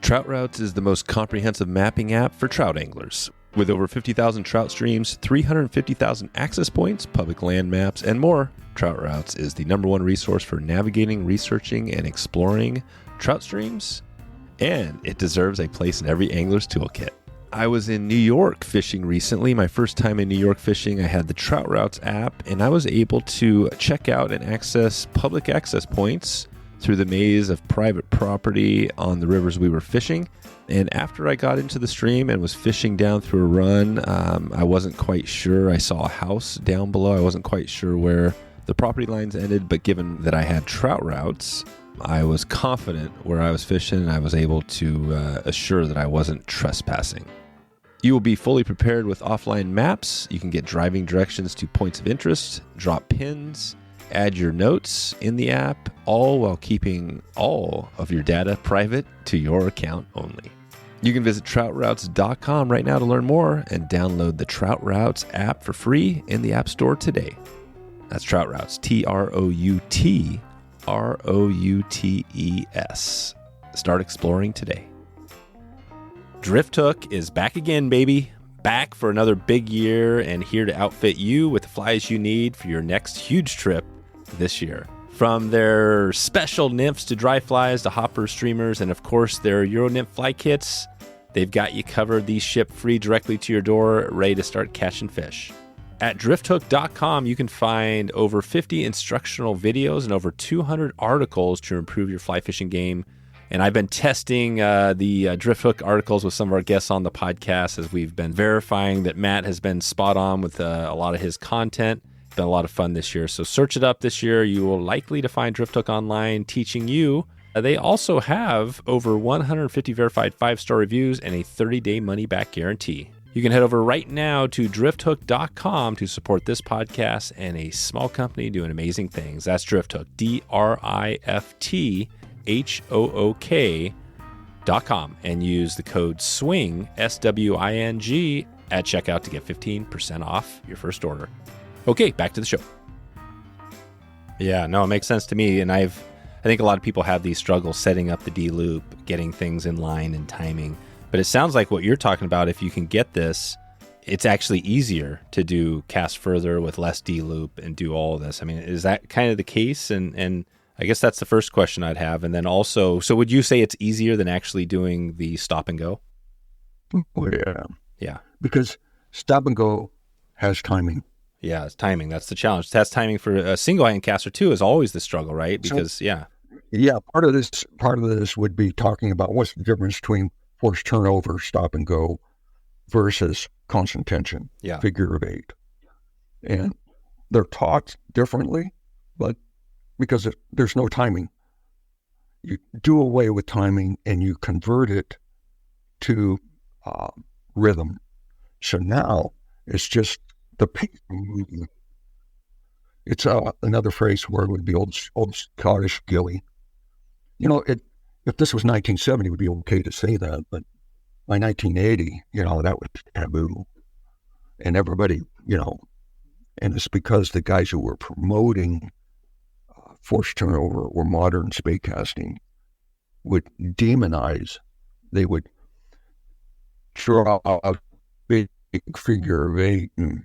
Trout Routes is the most comprehensive mapping app for trout anglers. With over 50,000 trout streams, 350,000 access points, public land maps, and more, Trout Routes is the #1 resource for navigating, researching, and exploring trout streams, and it deserves a place in every angler's toolkit. I was in New York fishing recently. My first time in New York fishing, I had the Trout Routes app, and I was able to check out and access public access points through the maze of private property on the rivers we were fishing. And after I got into the stream and was fishing down through a run, I wasn't quite sure. I saw a house down below. I wasn't quite sure where the property lines ended, but given that I had Trout Routes, I was confident where I was fishing, and I was able to assure that I wasn't trespassing. You will be fully prepared with offline maps. You can get driving directions to points of interest, drop pins, add your notes in the app, all while keeping all of your data private to your account only. You can visit troutroutes.com right now to learn more and download the Trout Routes app for free in the App Store today. That's Trout Routes, TROUTROUTES. Start exploring today. Drift Hook is back again, baby. Back for another big year and here to outfit you with the flies you need for your next huge trip this year. From their special nymphs to dry flies to hoppers, streamers, and of course their Euro nymph fly kits, they've got you covered. These ship free directly to your door, ready to start catching fish. At drifthook.com, you can find over 50 instructional videos and over 200 articles to improve your fly fishing game. And I've been testing the Drift Hook articles with some of our guests on the podcast as we've been verifying that Matt has been spot on with a lot of his content. It's been a lot of fun this year. So search it up this year. You will likely to find Drift Hook online teaching you. They also have over 150 verified 5-star reviews and a 30-day money-back guarantee. You can head over right now to drifthook.com to support this podcast and a small company doing amazing things. That's Drift Hook, DriftHook.com, and use the code SWING, SWING, at checkout to get 15% off your first order. Okay, back to the show. Yeah, no, it makes sense to me. And I think a lot of people have these struggles setting up the D-loop, getting things in line and timing. But it sounds like what you're talking about, if you can get this, it's actually easier to do cast further with less D-loop and do all of this. I mean, is that kind of the case? And I guess that's the first question I'd have. And then also, so would you say it's easier than actually doing the stop and go? Oh, yeah. Yeah. Because stop and go has timing. Yeah, it's timing. That's the challenge. That's timing for a single hand caster too is always the struggle, right? Because, Yeah, part of this would be talking about what's the difference between forced turnover, stop and go, versus constant tension, figure of 8. And they're taught differently, but because there's no timing. You do away with timing and you convert it to rhythm. So now it's just the pace of movement. It's another phrase word would be old Scottish gilly. If this was 1970, it would be okay to say that, but by 1980, that was taboo. And everybody, and it's because the guys who were promoting forced turnover or modern spey casting would demonize they would draw a big figure of 8 and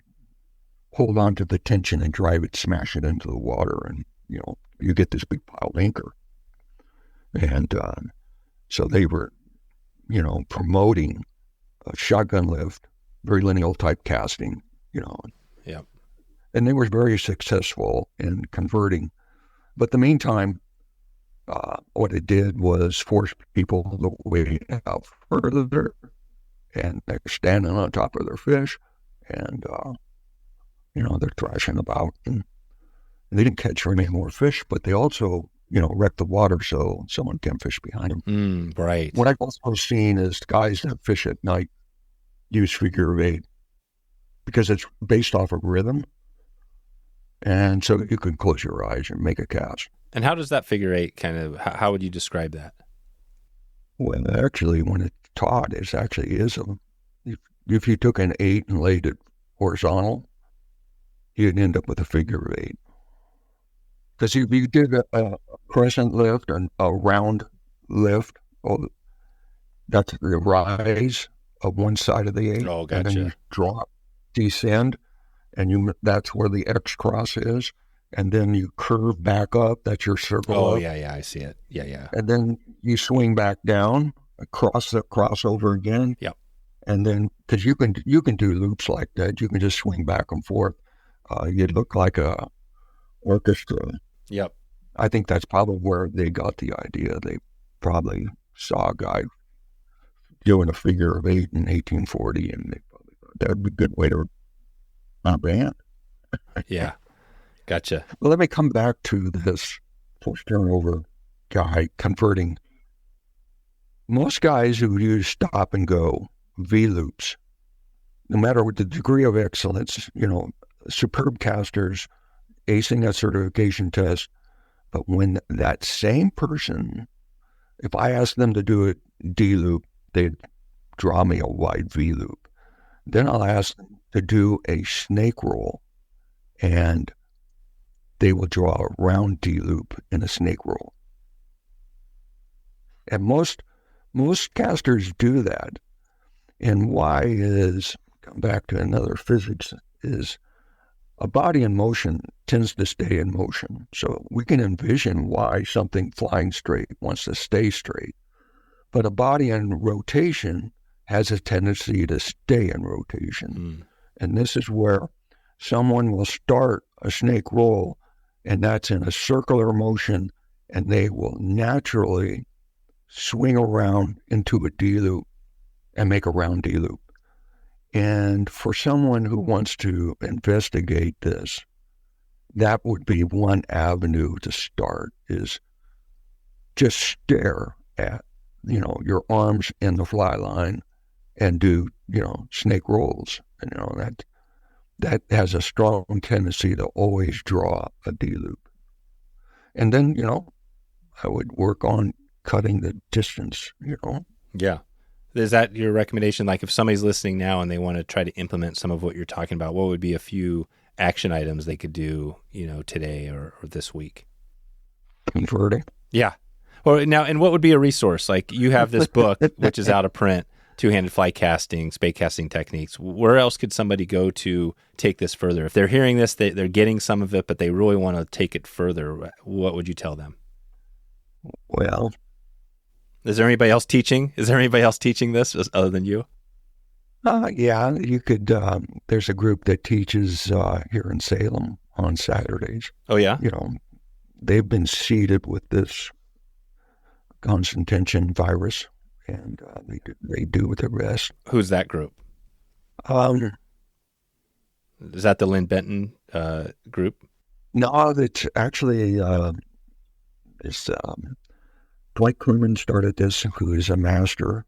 hold on to the tension and drive it, smash it into the water, and you get this big piled anchor. And so they were, promoting a shotgun lift, very lineal type casting, Yeah. and they were very successful in converting. But the meantime, what it did was force people to way out further, and they're standing on top of their fish, and they're thrashing about, and they didn't catch any more fish, but they also wreck the water so someone can fish behind them. Right. What I've also seen is guys that fish at night use figure of 8 because it's based off of rhythm. And so you can close your eyes and make a cast. And how does that figure 8 how would you describe that? Well, actually, when it's taught, it actually is if you took an 8 and laid it horizontal, you'd end up with a figure of 8. Because if you did a crescent lift and a round lift, that's the rise of one side of the 8. Oh, gotcha. And then you drop, descend, and that's where the X cross is. And then you curve back up, that's your circle. Oh, up. yeah, I see it. Yeah. And then you swing back down, across the crossover again. Yep. And then, because you can do loops like that, you can just swing back and forth. You'd look like a orchestra. Yep. I think that's probably where they got the idea. They probably saw a guy doing a figure of 8 in 1840, and they probably thought that would be a good way to run a band. Yeah. Gotcha. Well, let me come back to this post-turnover guy converting. Most guys who use stop and go V-loops, no matter what the degree of excellence, superb casters, acing a certification test, but when that same person, if I asked them to do a D-loop, they'd draw me a wide V-loop. Then I'll ask them to do a snake roll, and they will draw a round D-loop in a snake roll. And most casters do that. And why is, come back to another physics, is a body in motion tends to stay in motion. So we can envision why something flying straight wants to stay straight. But a body in rotation has a tendency to stay in rotation. And this is where someone will start a snake roll, and that's in a circular motion, and they will naturally swing around into a D-loop and make a round D-loop. And for someone who wants to investigate this, that would be one avenue to start, is just stare at, your arms in the fly line and do, snake rolls. And, that has a strong tendency to always draw a D-loop. And then, I would work on cutting the distance, Yeah. Is that your recommendation? Like if somebody's listening now and they want to try to implement some of what you're talking about, what would be a few action items they could do, today or this week? Converting. Yeah. Well, now, and what would be a resource? Like you have this book, which is out of print, Two-Handed Fly Casting, Spey Casting Techniques. Where else could somebody go to take this further? If they're hearing this, they're getting some of it, but they really want to take it further, what would you tell them? Well, is there anybody else teaching? Is there anybody else teaching this other than you? Yeah, you could. There's a group that teaches here in Salem on Saturdays. Oh, yeah? They've been seeded with this constant tension virus, and they do their best. Who's that group? Is that the Lynn Benton group? No, it's actually Dwight Clement started this, who is a master,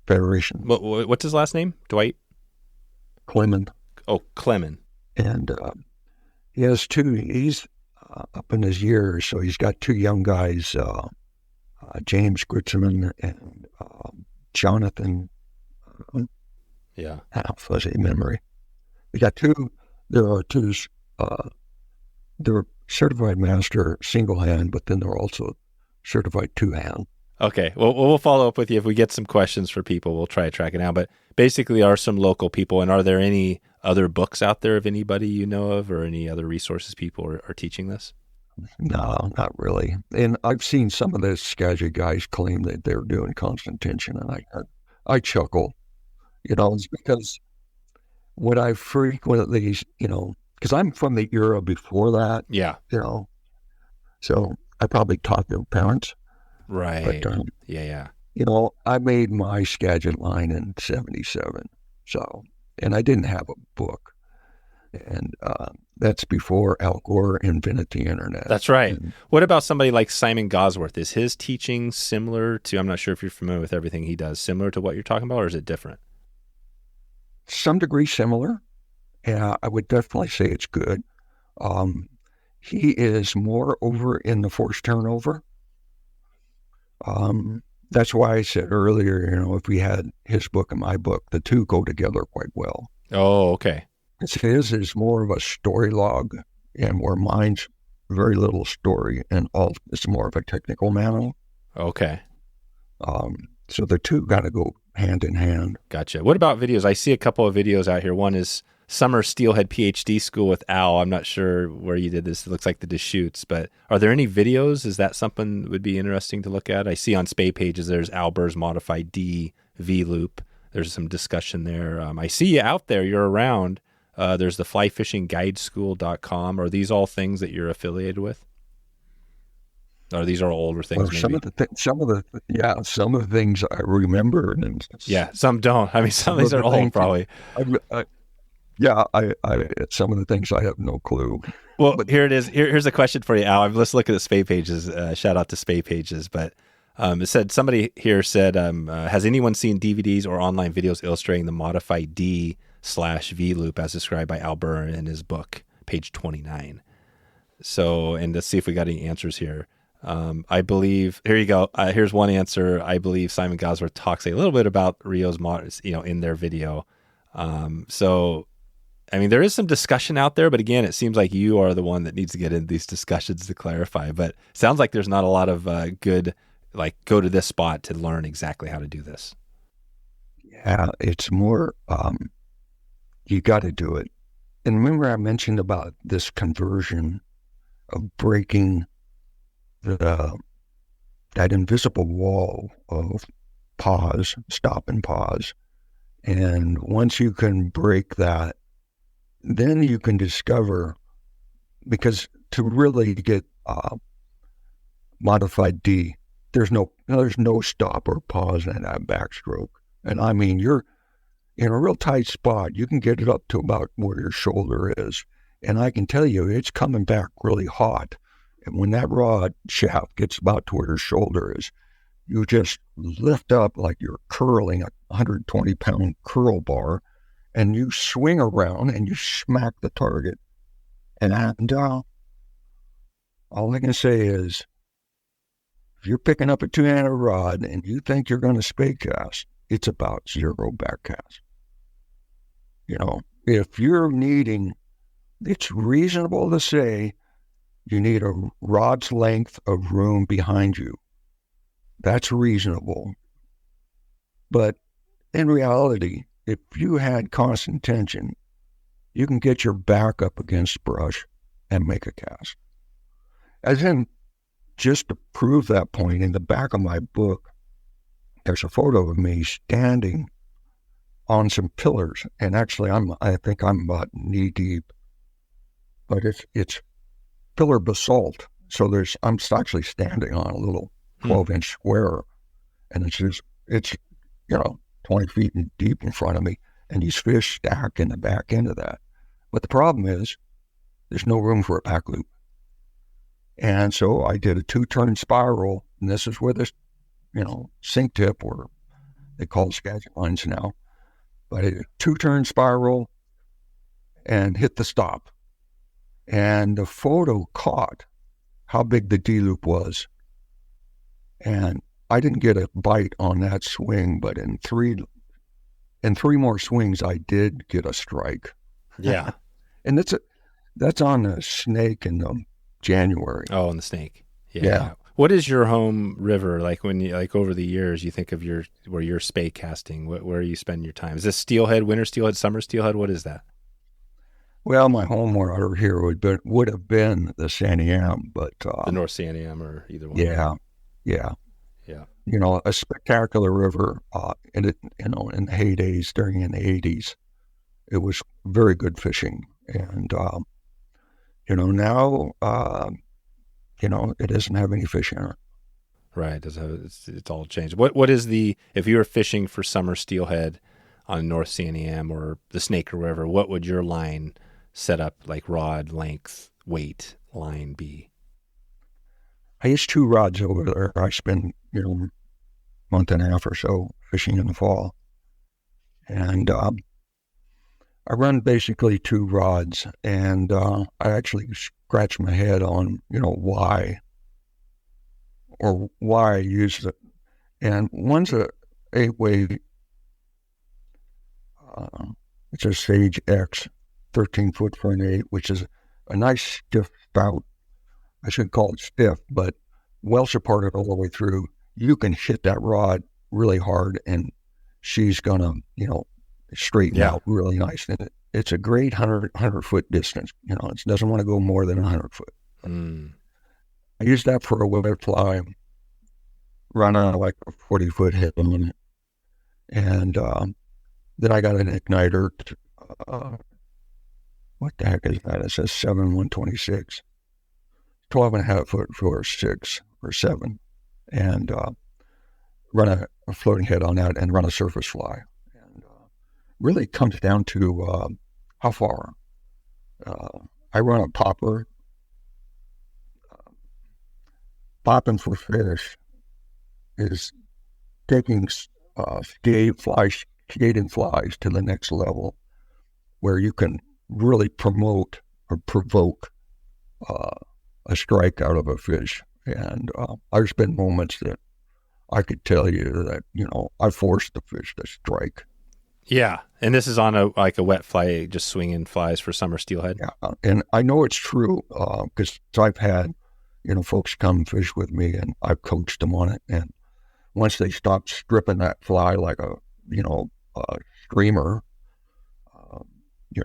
federation. What's his last name? Dwight? Clement. Oh, Clement. And he has two, he's up in his years, so he's got two young guys, James Gritzman and Jonathan. Yeah. Fuzzy memory. They got two, they're certified master single hand, but then they're also certified two hand. Okay. Well, we'll follow up with you if we get some questions for people. We'll try to track it down. But basically, are some local people, and are there any other books out there of anybody you know of, or any other resources people are teaching this? No, not really. And I've seen some of the Skagit guys claim that they're doing constant tension, and I chuckle. It's because what I frequently, because I'm from the era before that, Yeah. So I probably taught their parents. Right. But, Yeah. I made my Skagit line in 77. So, and I didn't have a book. And that's before Al Gore invented the internet. That's right. And what about somebody like Simon Gosworth? Is his teaching similar to, I'm not sure if you're familiar with everything he does, similar to what you're talking about, or is it different? some degree similar. Yeah, I would definitely say it's good. He is more over in the force turnover. That's why I said earlier, if we had his book and my book, the two go together quite well. Oh, okay. His is more of a story log, and where mine's very little story, and it's more of a technical manual. Okay. So the two got to go hand in hand. Gotcha. What about videos? I see a couple of videos out here. One is Summer Steelhead PhD School with Al. I'm not sure where you did this. It looks like the Deschutes, but are there any videos? Is that something that would be interesting to look at? I see on Spey pages, there's Al Burr's modified D V loop. There's some discussion there. I see you out there. You're around. There's the flyfishingguideschool.com. Are these all things that you're affiliated with? Or these are older things? Well, some of the things I remember, and some don't. I mean, some of these are old, probably. Some of the things I have no clue. Well, here it is. Here's a question for you, Al. Let's look at the Spey pages. Shout out to Spey pages. But it said, somebody here said, has anyone seen DVDs or online videos illustrating the modified D/V loop as described by Al Burr in his book, page 29? So, and let's see if we got any answers here. I believe, here you go. Here's one answer. I believe Simon Gosworth talks a little bit about Rio's models, in their video. So, I mean, there is some discussion out there, but again, it seems like you are the one that needs to get into these discussions to clarify. But it sounds like there's not a lot of good, like, go to this spot to learn exactly how to do this. Yeah, it's more, you got to do it. And remember I mentioned about this conversion of breaking that invisible wall of pause, stop and pause. And once you can break that, then you can discover, because to really get modified D, there's no stop or pause in that backstroke. And I mean, you're in a real tight spot. You can get it up to about where your shoulder is. And I can tell you, it's coming back really hot. And when that rod shaft gets about to where your shoulder is, you just lift up like you're curling a 120-pound curl bar, and you swing around and you smack the target. And all I can say is, if you're picking up a two-handed rod and you think you're going to Spey cast, it's about zero back cast. If you're needing, it's reasonable to say you need a rod's length of room behind you. That's reasonable. But in reality, if you had constant tension, you can get your back up against brush and make a cast. As in, just to prove that point, in the back of my book, there's a photo of me standing on some pillars. And actually, I think I'm about knee deep. But it's pillar basalt. So I'm actually standing on a little 12-inch square, and it's 20 feet deep in front of me, and these fish stack in the back end of that. But the problem is, there's no room for a back loop. And so I did a 2-turn spiral, and this is where this, sink tip, or they call it Skagit lines now, but I did a 2-turn spiral and hit the stop. And the photo caught how big the D loop was. And I didn't get a bite on that swing, but in three more swings, I did get a strike. Yeah. And that's on a snake in January. Oh, on the snake. Yeah. What is your home river like when you like over the years you think of where you're spey casting? Where you spend your time? Is this steelhead, winter steelhead, summer steelhead? What is that? Well, my home water here would have been the Sandy Am, but The North Sandy Am or either one? yeah. Yeah. A spectacular river. In the heydays during the 80s, it was very good fishing, and now it doesn't have any fish in it. Right. It's all changed. What is if you were fishing for summer steelhead on North Sandy Am or the Snake River, what would your line set up, like rod, length, weight, line be? I use 2 rods over there. I spend, month and a half or so fishing in the fall. And I run basically 2 rods, and I actually scratch my head on, why I use it. And one's a 8-weight, it's a Sage X, 13-foot for an 8, which is a nice stiff spout. I should call it stiff, but well supported all the way through. You can hit that rod really hard, and she's gonna, straighten out really nice. And it's a great 100-foot distance. It doesn't want to go more than 100 foot. I use that for a wet fly, run on like a 40-foot head on it, and then I got an igniter. What the heck is that? It says 7-126. 12.5 foot for 6 or 7, and run a floating head on that and run a surface fly. And really comes down to how far. I run a popper. Popping for fish is taking skating flies to the next level, where you can really promote or provoke a strike out of a fish. And there's been moments that I could tell you that, I forced the fish to strike. Yeah. And this is on a wet fly, just swinging flies for summer steelhead. Yeah. And I know it's true because I've had, folks come fish with me, and I've coached them on it. And once they stop stripping that fly like a streamer,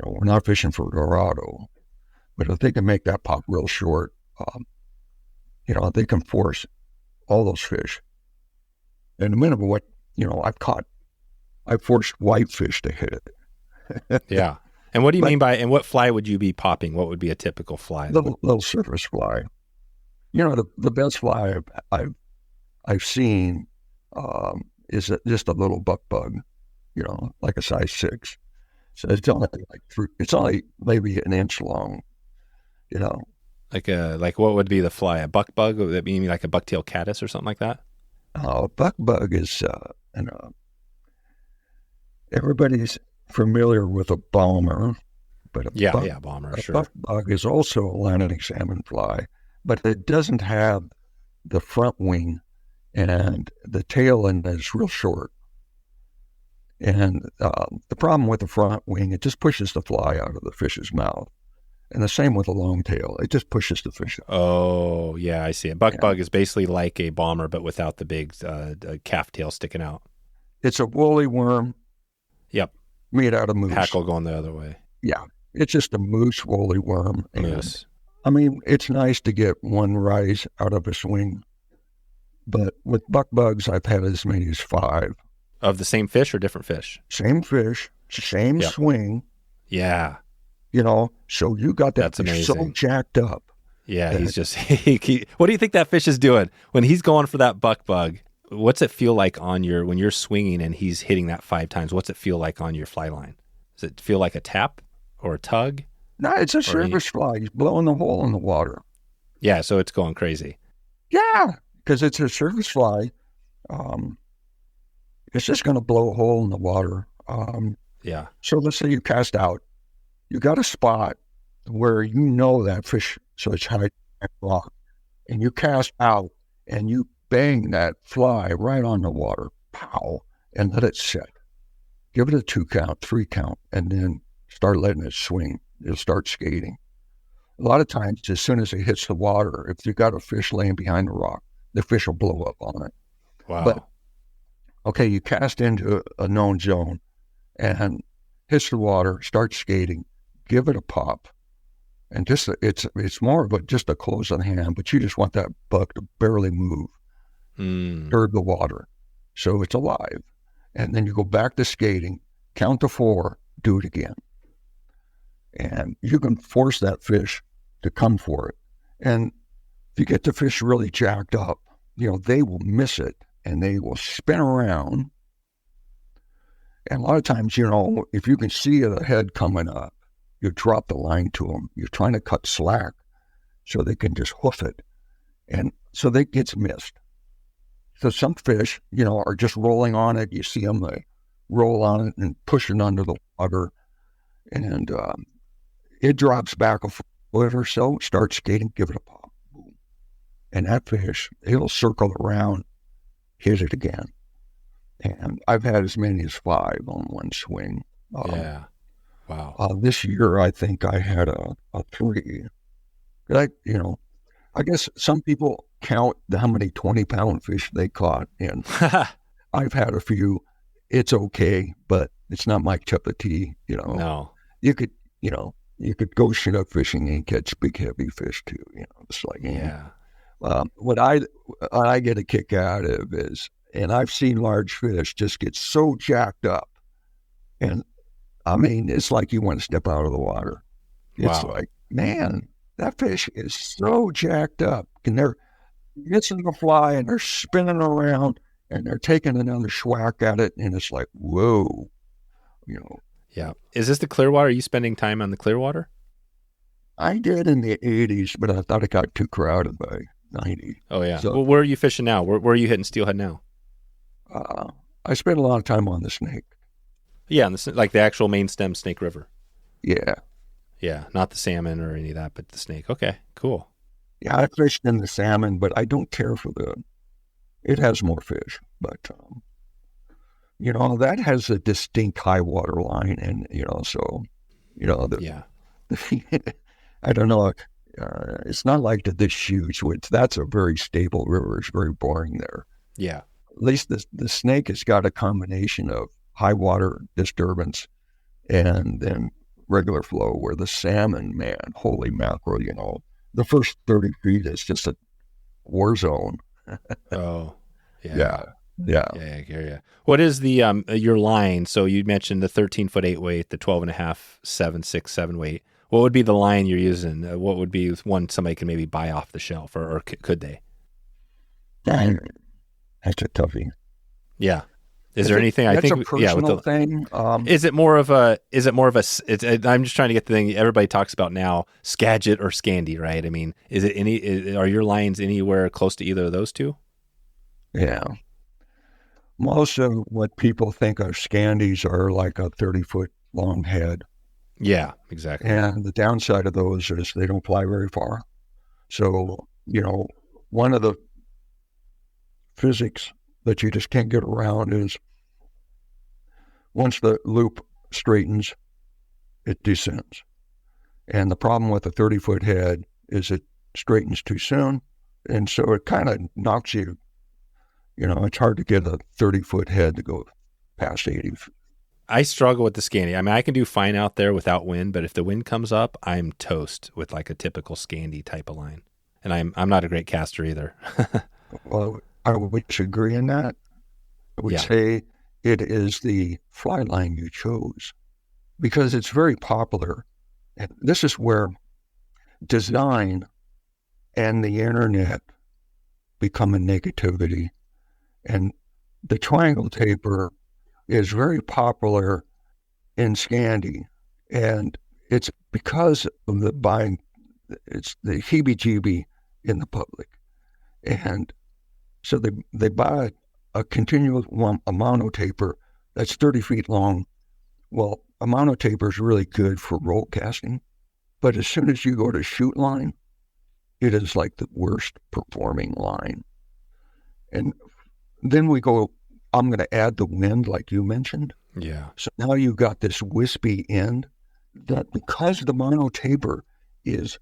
we're not fishing for Dorado, but if they can make that pop real short, they can force all those fish. And a minimum, what, I've forced whitefish to hit it. Yeah. And what do you mean by, and what fly would you be popping? What would be a typical fly? Little surface fly. The best fly I've seen is just a little buck bug, like a size 6. So it's only maybe an inch long, Like what would be the fly? A buck bug? Would that mean like a bucktail caddis or something like that? A buck bug is, everybody's familiar with a bomber, but bomber, sure. Buck bug is also a Atlantic salmon fly, but it doesn't have the front wing, and the tail end is real short. And the problem with the front wing, it just pushes the fly out of the fish's mouth. And the same with a long tail. It just pushes the fish out. Oh, yeah, I see it. Buck bug is basically like a bomber, but without the big calf tail sticking out. It's a woolly worm. Yep. Made out of moose. Hackle going the other way. Yeah. It's just a moose woolly worm. Moose. It's nice to get one rise out of a swing. But with buck bugs, I've had as many as 5. Of the same fish or different fish? Same fish, same swing. Yeah. So you got that That's fish amazing. so jacked up. Yeah, he's just, what do you think that fish is doing? When he's going for that buck bug, what's it feel like when you're swinging and he's hitting that 5 times, what's it feel like on your fly line? Does it feel like a tap or a tug? No, it's a surface fly. He's blowing the hole in the water. Yeah, so it's going crazy. Yeah, because it's a surface fly. It's just going to blow a hole in the water. Yeah. So let's say you cast out. You got a spot where that fish, so it's high rock, and you cast out and you bang that fly right on the water, pow, and let it set. Give it a 2 count, 3 count, and then start letting it swing. It'll start skating. A lot of times, as soon as it hits the water, if you got a fish laying behind the rock, the fish will blow up on it. Wow. But, okay, you cast into a known zone and hits the water, start skating, give it a pop. And just it's more of just a close on hand, but you just want that buck to barely move, disturb the water, so it's alive. And then you go back to skating, count to 4, do it again. And you can force that fish to come for it. And if you get the fish really jacked up, they will miss it and they will spin around. And a lot of times, if you can see the head coming up, you drop the line to them. You're trying to cut slack so they can just hoof it. And so that gets missed. So some fish, are just rolling on it. You see them, they roll on it and push it under the water. And it drops back a foot or so, start skating, give it a pop. Boom. And that fish, it'll circle around, hit it again. And I've had as many as 5 on one swing. Yeah. Wow. This year, I think I had a 3. I guess some people count how many 20-pound fish they caught, and I've had a few. It's okay, but it's not my cup of tea. No. You could go Chinook fishing and catch big, heavy fish too. It's like, yeah. What I get a kick out of is, and I've seen large fish just get so jacked up, and I mean, it's like you want to step out of the water. It's like, man, that fish is so jacked up. And they're missing the fly and they're spinning around and they're taking another schwack at it. And it's like, whoa, Yeah. Is this the Clearwater? Are you spending time on the Clearwater? I did in the 80s, but I thought it got too crowded by 90. Oh, yeah. So, well, where are you fishing now? Where are you hitting steelhead now? I spent a lot of time on the Snake. Yeah, like the actual main stem Snake River. Yeah. Yeah, not the salmon or any of that, but the Snake. Okay, cool. Yeah, I fished in the salmon, but I don't care for it has more fish. But, that has a distinct high water line. And, I don't know. It's not like this huge, which that's a very stable river. It's very boring there. Yeah. At least the Snake has got a combination of high water disturbance and then regular flow, where the salmon, man, holy mackerel, the first 30 feet is just a war zone. Oh, yeah. Yeah. Yeah, I hear you. What is the your line? So you mentioned the 13-foot 8 weight, the 12.5, 7, 6, 7 weight. What would be the line you're using? What would be one somebody can maybe buy off the shelf, or could they? That's a toughie. Yeah. Is there anything? I think a personal thing. Is it more of a? I'm just trying to get the thing everybody talks about now: Skagit or Scandi, right? I mean, are your lines anywhere close to either of those two? Yeah. Most of what people think of Scandis are like a 30-foot long head. Yeah, exactly. And the downside of those is they don't fly very far. So, one of the physics that you just can't get around is once the loop straightens, it descends. And the problem with a 30-foot head is it straightens too soon. And so it kind of knocks you, it's hard to get a 30-foot head to go past 80. I struggle with the Scandi. I mean, I can do fine out there without wind, but if the wind comes up, I'm toast with like a typical Scandi type of line. And I'm not a great caster either. Well, I would agree in that. I would say it is the fly line you chose because it's very popular. And this is where design and the internet become a negativity. And the triangle taper is very popular in Scandi. And it's because of it's the heebie-jeebie in the public. And so they buy a continuous a monotaper that's 30 feet long. Well, a monotaper is really good for roll casting, but as soon as you go to shoot line, it is like the worst performing line. And then we go, I'm going to add the wind like you mentioned. Yeah. So now you've got this wispy end that because the monotaper is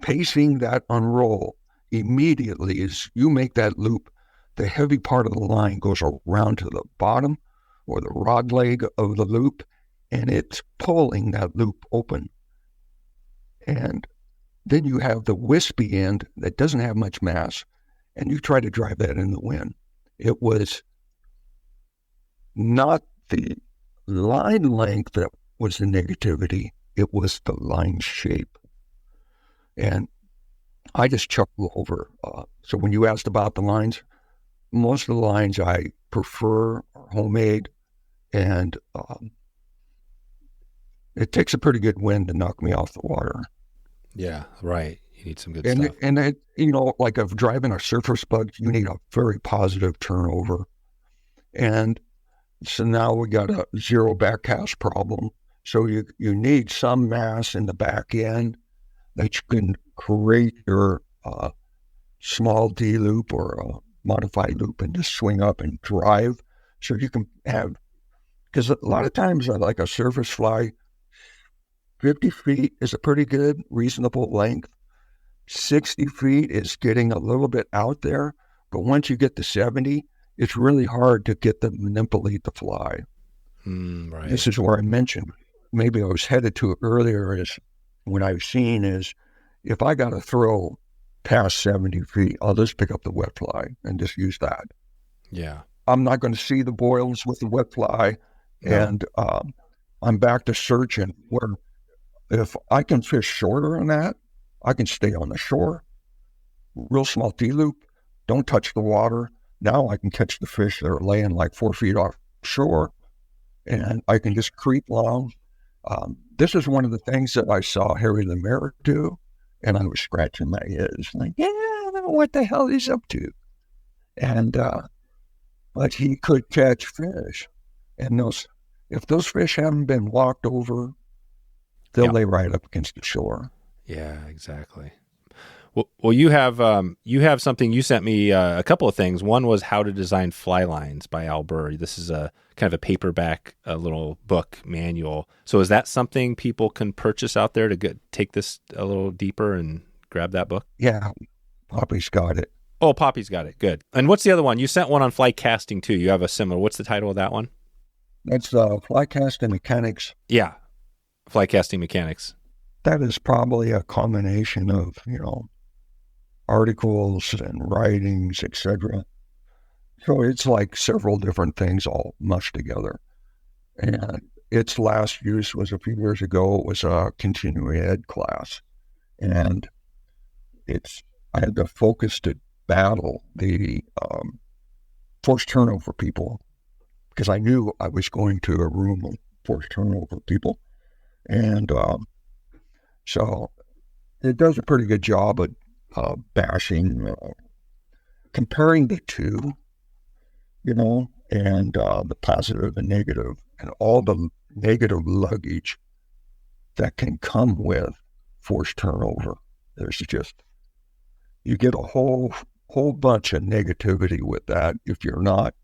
pacing that unroll, immediately as you make that loop, the heavy part of the line goes around to the bottom or the rod leg of the loop, and it's pulling that loop open. And then you have the wispy end that doesn't have much mass, and you try to drive that in the wind. It was not the line length that was the negativity, it was the line shape. And I just chuckle over. So when you asked about the lines, most of the lines I prefer are homemade, and it takes a pretty good wind to knock me off the water. Yeah, right. You need some good stuff. And it, like if driving a surface bug, you need a very positive turnover. And so now we got a zero backcast problem. So you need some mass in the back end that you can create your small D loop or a modified loop and just swing up and drive. So you can have, because a lot of times like a surface fly, 50 feet is a pretty good, reasonable length. 60 feet is getting a little bit out there, but once you get to 70, it's really hard to get them to manipulate the fly. Right. This is where I mentioned, maybe I was headed to it earlier, is what I've seen is if I got to throw past 70 feet, I'll just pick up the wet fly and just use that. Yeah. I'm not going to see the boils with the wet fly. No. And I'm back to searching where if I can fish shorter on that, I can stay on the shore, real small D-loop, don't touch the water. Now I can catch the fish that are laying like 4 feet offshore, and I can just creep along. This is one of the things that I saw Harry Lemaire do, and I was scratching my head, like, yeah, I don't know what the hell he's up to. And but he could catch fish, and if those fish haven't been walked over, they'll lay right up against the shore. Yeah, exactly. Well, you have something. You sent me a couple of things. One was How to Design Fly Lines by Al Burr. This is a kind of a paperback, a little book manual. So is that something people can purchase out there to take this a little deeper and grab that book? Yeah, Poppy's got it. Oh, Poppy's got it. Good. And what's the other one? You sent one on fly casting too. You have a similar. What's the title of that one? That's Fly Casting Mechanics. Yeah, Fly Casting Mechanics. That is probably a combination of, articles and writings, etc. So it's like several different things all mushed together. And its last use was a few years ago. It was a continuing ed class. And I had to focus to battle the forced turnover people, because I knew I was going to a room of forced turnover people. And so it does a pretty good job at bashing, comparing the two, and the positive and negative, and all the negative luggage that can come with forced turnover. There's just, you get a whole bunch of negativity with that if you're not,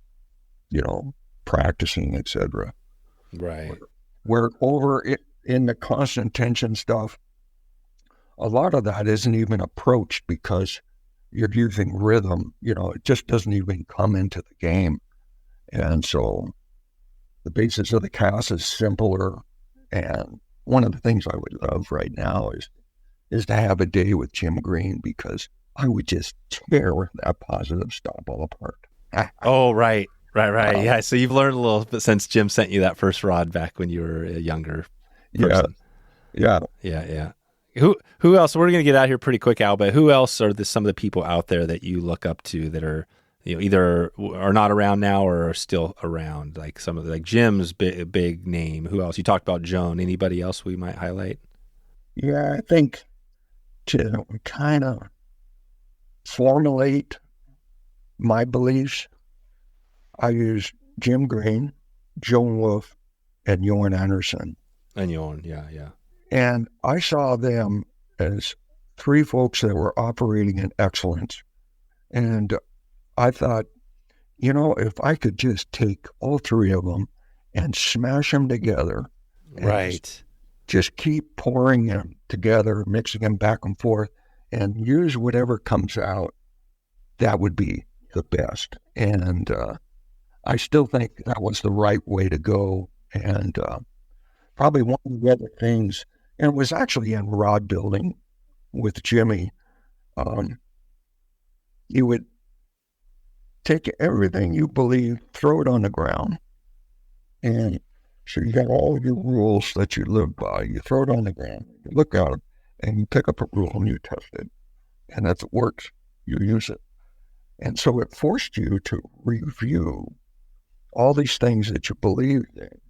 practicing, etc. Right. Where over in the constant tension stuff, a lot of that isn't even approached because you're using rhythm. It just doesn't even come into the game. And so the basis of the cast is simpler. And one of the things I would love right now is to have a day with Jim Green, because I would just tear that positive stuff all apart. Oh, right. Yeah. So you've learned a little bit since Jim sent you that first rod back when you were a younger person. Yeah. Who else? We're going to get out here pretty quick, Al, but who else are some of the people out there that you look up to that are, either are not around now or are still around? Like some of like Jim's big name. Who else? You talked about Joan. Anybody else we might highlight? Yeah, I think to kind of formulate my beliefs, I use Jim Green, Joan Wolf, and Johan Anderson. And Johan, yeah. And I saw them as three folks that were operating in excellence. And I thought, if I could just take all three of them and smash them together. Right. Just keep pouring them together, mixing them back and forth, and use whatever comes out. That would be the best. And I still think that was the right way to go. And probably one of the other things, and it was actually in rod building with Jimmy, you would take everything you believe, throw it on the ground. And so you got all of your rules that you live by. You throw it on the ground, you look at it, and you pick up a rule and you test it. And if it works, you use it. And so it forced you to review all these things that you believed in.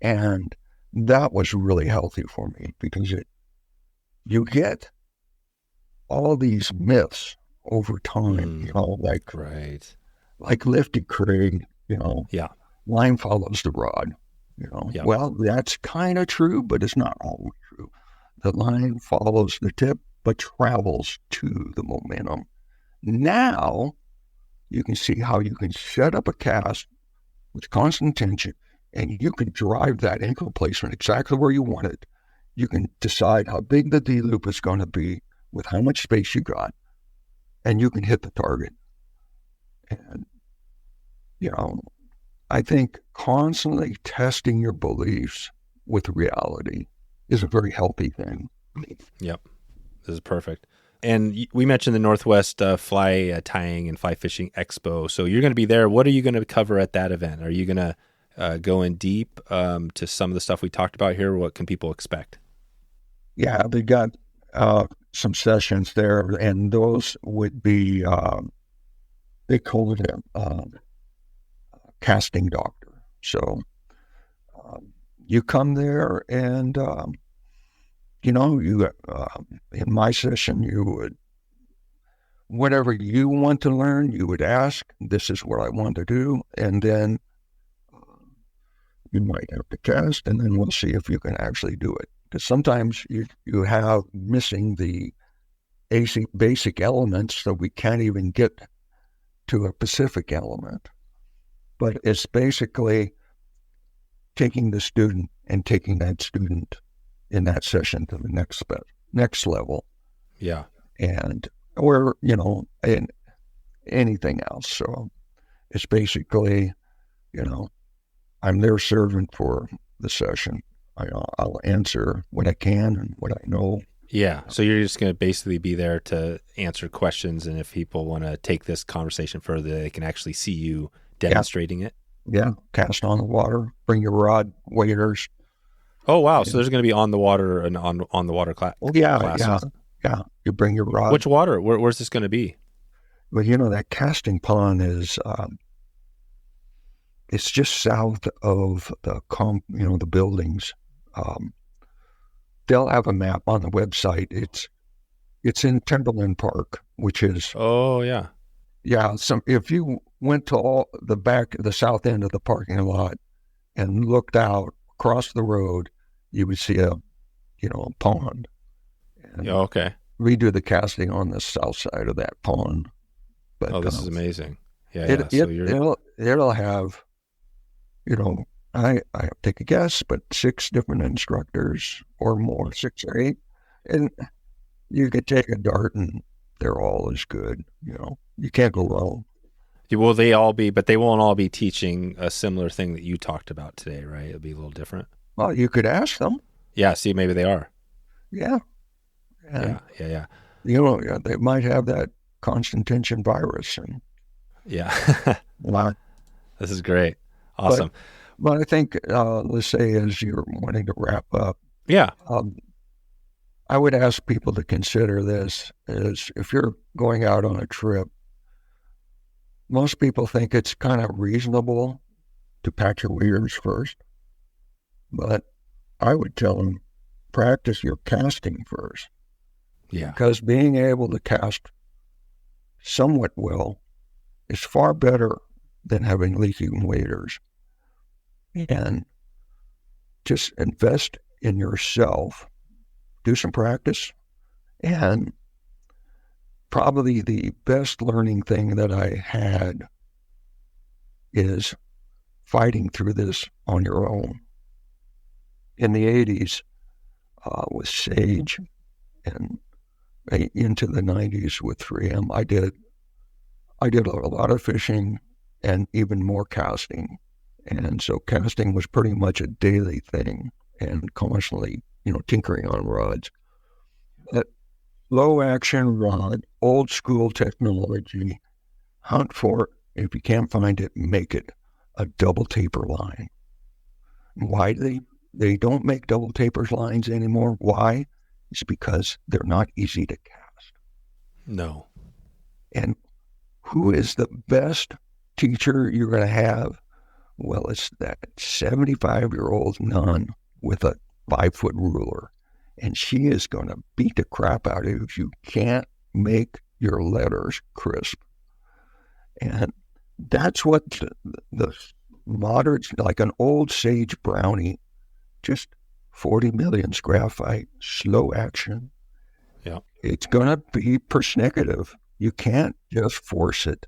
And that was really healthy for me because you get all these myths over time, right. Like Lifty Craig, Yeah. line follows the rod, Yeah. Well, that's kind of true, but it's not always true. The line follows the tip, but travels to the momentum. Now you can see how you can set up a cast with constant tension, and you can drive that ankle placement exactly where you want it. You can decide how big the D-loop is going to be with how much space you got, and you can hit the target. And, I think constantly testing your beliefs with reality is a very healthy thing. Yep. This is perfect. And we mentioned the Northwest Fly Tying and Fly Fishing Expo. So you're going to be there. What are you going to cover at that event? Are you going to go in deep to some of the stuff we talked about here? What can people expect? Yeah, they got some sessions there, and those would be, they call it a casting doctor. So you come there and, you in my session, you would, whatever you want to learn, you would ask, this is what I want to do. And then you might have to cast, and then we'll see if you can actually do it. Because sometimes you have missing the basic elements, so we can't even get to a specific element. But it's basically taking the student and taking that student in that session to the next level. Yeah. And, or, and anything else. So it's basically, I'm their servant for the session. I'll answer what I can and what I know. Yeah. So you're just going to basically be there to answer questions. And if people want to take this conversation further, they can actually see you demonstrating it. Yeah. Cast on the water, bring your rod, waders. Oh, wow. So there's going to be on the water and on the water class. Yeah. You bring your rod. Which water? Where's this going to be? Well, that casting pond is, it's just south of the buildings. They'll have a map on the website. It's in Timberland Park, which is. Oh, yeah. Yeah. If you went to the south end of the parking lot and looked out across the road, you would see a pond. And okay. We do the casting on the south side of that pond. But this is amazing. Yeah. It'll have, I take a guess, but 6 different instructors or more, 6 or 8, and you could take a dart and they're all as good. You can't go wrong. Will they all be? But they won't all be teaching a similar thing that you talked about today, right? It'll be a little different. Well, you could ask them. Yeah. See, maybe they are. Yeah. Yeah. They might have that constant tension virus. And yeah. Wow. This is great. Awesome. But I think, let's say, as you're wanting to wrap up, yeah, I would ask people to consider this: is if you're going out on a trip, most people think it's kind of reasonable to pack your waders first, but I would tell them practice your casting first. Yeah, because being able to cast somewhat well is far better than having leaking waders. And just invest in yourself, do some practice, and probably the best learning thing that I had is fighting through this on your own. In the 80s, with Sage and into the 90s with 3M, I did a lot of fishing and even more casting. And so casting was pretty much a daily thing and constantly, tinkering on rods. But low action rod, old school technology, hunt for it. If you can't find it, make it a double taper line. Why they don't make double taper lines anymore? Why? It's because they're not easy to cast. No. And who is the best teacher you're going to have? Well, it's that 75-year-old nun with a 5-foot ruler. And she is going to beat the crap out of you if you can't make your letters crisp. And that's what the modern, like an old sage brownie, just 40 millionths graphite, slow action. Yeah. It's going to be persnicative. You can't just force it.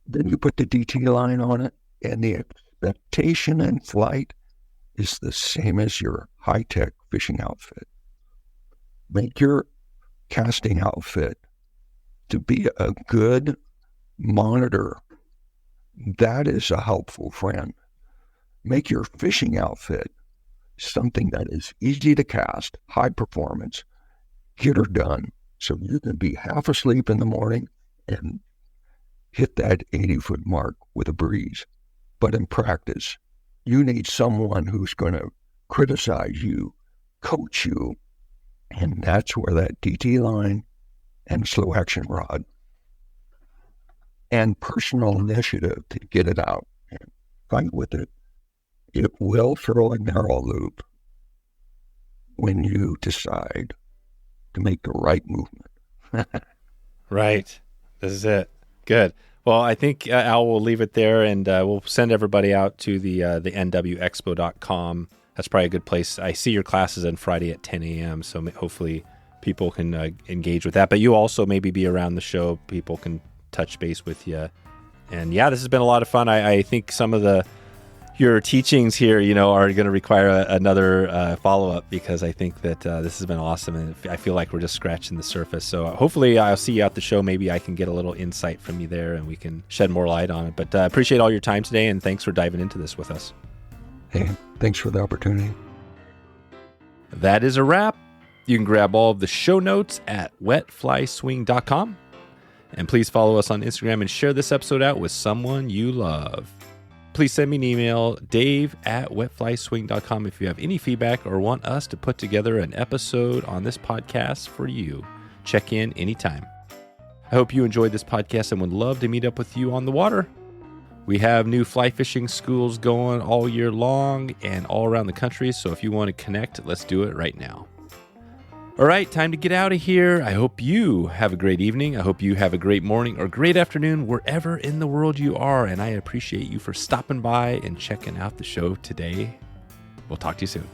Then you put the DT line on it, and the expectation in flight is the same as your high-tech fishing outfit. Make your casting outfit to be a good monitor. That is a helpful friend. Make your fishing outfit something that is easy to cast, high performance, get her done, so you can be half asleep in the morning and hit that 80-foot mark with a breeze. But in practice, you need someone who's going to criticize you, coach you, and that's where that DT line and slow action rod and personal initiative to get it out and fight with it. It will throw a narrow loop when you decide to make the right movement. Right. This is it. Good. Well, I think, Al, we'll leave it there, and we'll send everybody out to the nwexpo.com. That's probably a good place. I see your classes on Friday at 10 a.m., so hopefully people can engage with that. But you also maybe be around the show. People can touch base with you. And yeah, this has been a lot of fun. I think some of your teachings here, are going to require another follow-up, because I think that this has been awesome, and I feel like we're just scratching the surface. So hopefully I'll see you at the show. Maybe I can get a little insight from you there, and we can shed more light on it. But appreciate all your time today, and thanks for diving into this with us. Hey, thanks for the opportunity. That is a wrap. You can grab all of the show notes at wetflyswing.com. And please follow us on Instagram and share this episode out with someone you love. Please send me an email, dave@wetflyswing.com, if you have any feedback or want us to put together an episode on this podcast for you. Check in anytime. I hope you enjoyed this podcast and would love to meet up with you on the water. We have new fly fishing schools going all year long and all around the country, so if you want to connect, let's do it right now. All right, time to get out of here. I hope you have a great evening. I hope you have a great morning or great afternoon wherever in the world you are. And I appreciate you for stopping by and checking out the show today. We'll talk to you soon.